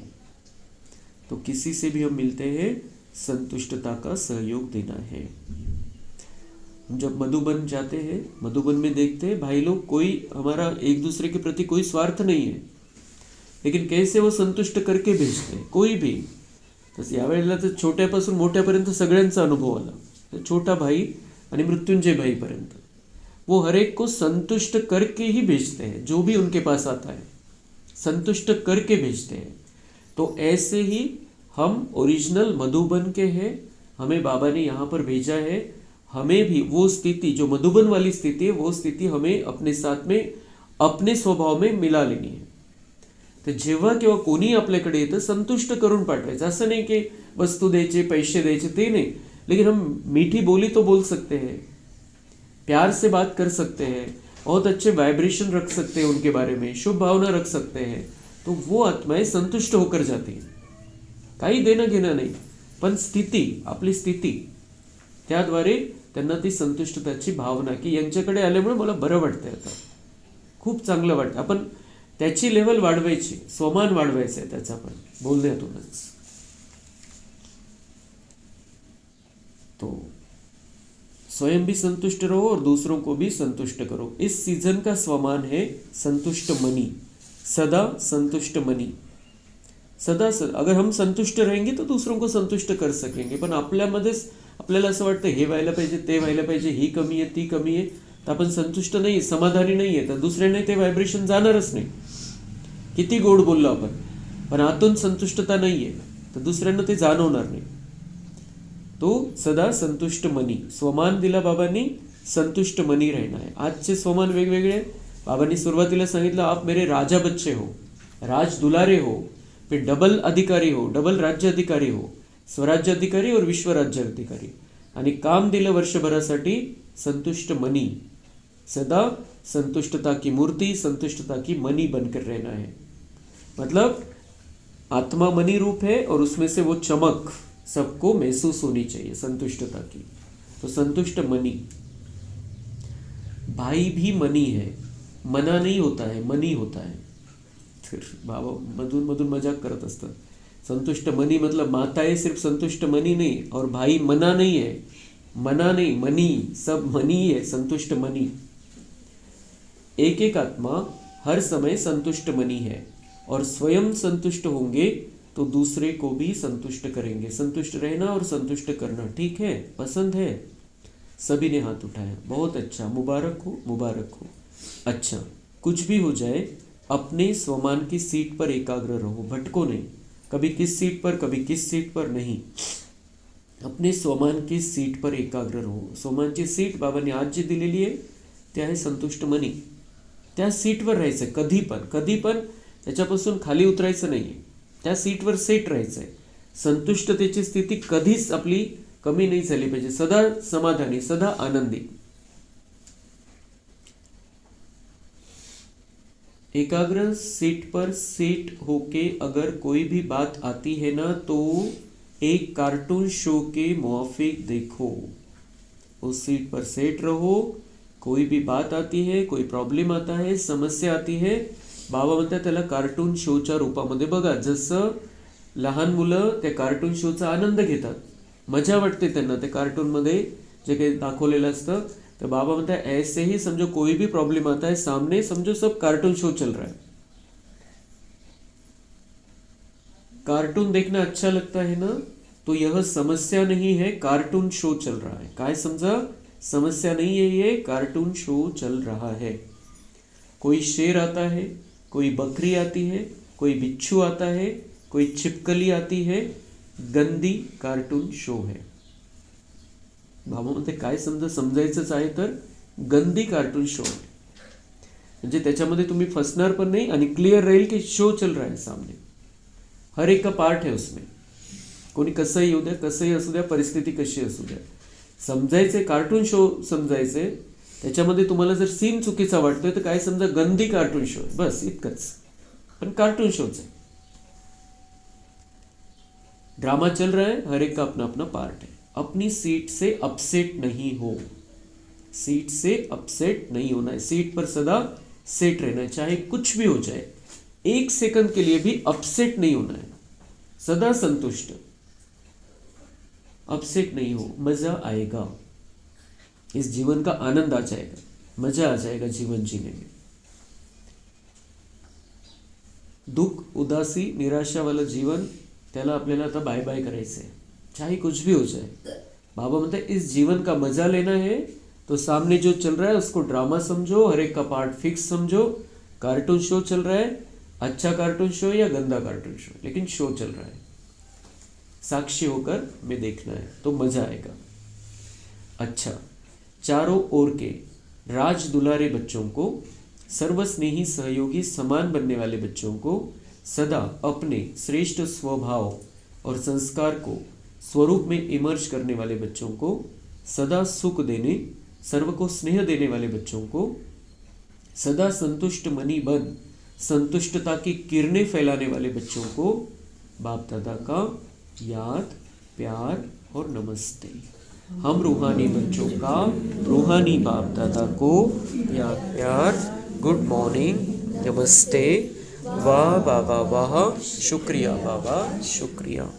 Speaker 1: तो किसी से भी हम मिलते हैं, संतुष्टता का सहयोग देना है. हम जब मधुबन जाते हैं, मधुबन में देखते हैं भाई लोग, कोई हमारा एक दूसरे के प्रति कोई स्वार्थ नहीं है, लेकिन कैसे वो संतुष्ट करके भेजते हैं, कोई भी. तसं यावेळेला तर छोट्यापासून मोठ्यापर्यंत सगळ्यांचा अनुभव आला. छोटा भाई आणि मृत्युंजय भाई पर्यंत वो हर एक को संतुष्ट करके ही भेजते हैं, जो भी उनके पास आता है संतुष्ट करके भेजते हैं. तो ऐसे ही हम ओरिजिनल मधुबन के हैं, हमें बाबा ने यहाँ पर भेजा है. हमें भी वो स्थिति, जो मधुबन वाली स्थिति है, वो स्थिति हमें अपने साथ में, अपने स्वभाव में मिला लेनी है. तर जेव्हा केव्हा कोणी आपल्याकडे येतं, संतुष्ट करून पाठवायचं. असं नाही की वस्तू द्यायचे, पैसे द्यायचे, ते नाही. लेकिन हम मीठी बोली तो बोल सकते हैं, प्यार से बात कर सकते हैं, बहुत अच्छे वाइब्रेशन रख सकते हैं उनके बारे में, शुभ भावना रख सकते हैं. तो वो आत्माएं संतुष्ट होकर जाती हैं. काही देणं घेणं नाही, पण स्थिती, आपली स्थिती, त्याद्वारे त्यांना ती संतुष्टताची भावना, की यांच्याकडे आल्यामुळे मला बरं वाटतंय, आता खूप चांगलं वाटतं. आपण त्याची लेवल वाढवायची, स्वमान वाढवायचं आहे त्याचा पण बोलण्यातूनच. तो स्वयं भी संतुष्ट रहो और दूसरों को भी संतुष्ट करो. इस सीजन का स्वमान है संतुष्ट मनी, सदा संतुष्ट मनी. सदा अगर हम संतुष्ट रहेंगे तो दूसरों को संतुष्ट कर सकेंगे. पण आपल्यामध्येच आपल्याला असं वाटतं हे व्हायला पाहिजे, ते व्हायला पाहिजे, ही कमी आहे, ती कमी आहे, तर आपण संतुष्ट नाही, समाधानी नाही आहे, तर दुसऱ्याने ते व्हायब्रेशन जाणारच नाही. किती गोड बोललो आपण, पण आतून संतुष्टता नाही आहे, तर दुसऱ्यांना ते जाणवणार नाही. तो सदा संतुष्ट मनी, स्वमान दिला बाबांनी, संतुष्ट मनी रहना है. आजचे स्वमान वेगवेगळे. बाबांनी सुरुवातीला सांगितलं, आप मेरे राजा बच्चे हो, राज दुलारे हो, फिर डबल अधिकारी हो, डबल राज्य अधिकारी हो, स्वराज्य अधिकारी और विश्व राज्य अधिकारी. आणि काम दिलं वर्षभरासाठी, संतुष्ट मनी, सदा संतुष्टता की मूर्ति, संतुष्टता की मनी बनकर रहना है. मतलब आत्मा मनी रूप है और उसमें से वो चमक सबको महसूस होनी चाहिए संतुष्टता की. तो संतुष्ट मनी. भाई भी मनी है, मना नहीं होता है, मनी होता है. फिर बाबा मधुन मधुन मजाक करत असतात. संतुष्ट मनी मतलब माताएं सिर्फ संतुष्ट मनी नहीं, और भाई मना नहीं है, मना नहीं, मनी, सब मनी है, संतुष्ट मनी. एक एक आत्मा हर समय संतुष्ट मनी है, और स्वयं संतुष्ट होंगे तो दूसरे को भी संतुष्ट करेंगे. संतुष्ट रहना और संतुष्ट करना, ठीक है, पसंद है. सभी ने हाथ उठाया, बहुत अच्छा, मुबारक हो, मुबारक हो. अच्छा, कुछ भी हो जाए, अपने स्वमान की सीट पर एकाग्र रहो, भटको नहीं. कभी किस सीट पर, कभी किस सीट पर नहीं. अपने स्वमान की सीट पर एकाग्र रहो. स्वमानची सीट बाबांनी आज जी दिलेली आहे ते आहे संतुष्ट मनी. त्या सीटवर राहायचं, कधी पण त्याच्यापासून खाली उतरायचं नाही, त्या सीटवर सेट राहायचं आहे. संतुष्टतेची स्थिती कधीच आपली कमी नाही झाली पाहिजे, सदा समाधानी, सदा आनंदी. एकाग्र सीट पर सेट होके अगर कोई भी बात आती है ना तो एक कार्टून शो के मुआफिक देखो। उस सीट पर सेट रहो, कोई भी बात आती है, कोई प्रॉब्लेम आता है, समस्या आती है, बाबा म्हणतात त्याला कार्टून शोच्या रूपामध्ये बघा। जसं लहान मुलं त्या कार्टून शोचा आनंद घेतात, मजा वाटते त्यांना त्या कार्टूनमध्ये जे काही दाखवलेलं असतं। तो बाबा म्हणता है ऐसे ही समझो कोई भी प्रॉब्लम आता है सामने, समझो सब कार्टून शो चल रहा है। कार्टून देखना अच्छा लगता है ना, तो यह समस्या नहीं है, कार्टून शो चल रहा है। काय समझा? समस्या नहीं है, ये कार्टून शो चल रहा है। कोई शेर आता है, कोई बकरी आती है, कोई बिच्छू आता है, कोई छिपकली आती है, गंदी कार्टून शो है। बाबा म्हणते काय समजायचंच आहे तर गंदी कार्टून शो आहे, म्हणजे त्याच्यामध्ये तुम्ही फसणार पण नाही आणि क्लियर राहील की शो चल रहा है सामने, हर एक का पार्ट है उसमें। कोणी कसंही येऊ द्या, कसंही असू द्या, परिस्थिती कशी असू द्या, समजायचे कार्टून शो समजायचे। त्याच्यामध्ये तुम्हाला जर सीन चुकीचा वाटतोय तर काय समजा गंदी कार्टून शो आहे, बस इतकंच, पण कार्टून शोच आहे। ड्रामा चल रहा है, हर एक का अपना अपना पार्ट है। अपनी सीट से अपसेट नहीं हो, सीट से अपसेट नहीं होना है, सीट पर सदा सेट रहना है, चाहे कुछ भी हो जाए, एक सेकंड के लिए भी अपसेट नहीं होना है, सदा संतुष्ट, अपसेट नहीं हो, मजा आएगा, इस जीवन का आनंद आ जाएगा, मजा आ जाएगा जीवन जीने में। दुख, उदासी, निराशा वाला जीवन त्याला आपल्याला आता बाय बाय करायचं है, चाहे कुछ भी हो जाए। बाबा म्हणते इस जीवन का मजा लेना है तो सामने जो चल रहा है उसको ड्रामा समझो, हर एक का पार्ट फिक्स समझो। कार्टून शो चल रहा है, अच्छा कार्टून शो या गंदा कार्टून शो, लेकिन शो चल रहा है, साक्षी होकर में देखना है तो मजा आएगा। अच्छा, चारों ओर के राज दुलारे बच्चों को, सर्वस्नेही सहयोगी समान बनने वाले बच्चों को, सदा अपने श्रेष्ठ स्वभाव और संस्कार को स्वरूप में इमर्ज करने वाले बच्चों को, सदा सुख देने, सर्व को स्नेह देने वाले बच्चों को, सदा संतुष्ट मनी बन संतुष्टता की किरणें फैलाने वाले बच्चों को बाप दादा का याद, प्यार और नमस्ते। हम रूहानी बच्चों का रूहानी बाप दादा को याद, प्यार, गुड मॉर्निंग, नमस्ते, वाह बाबा वाह, शुक्रिया बाबा शुक्रिया।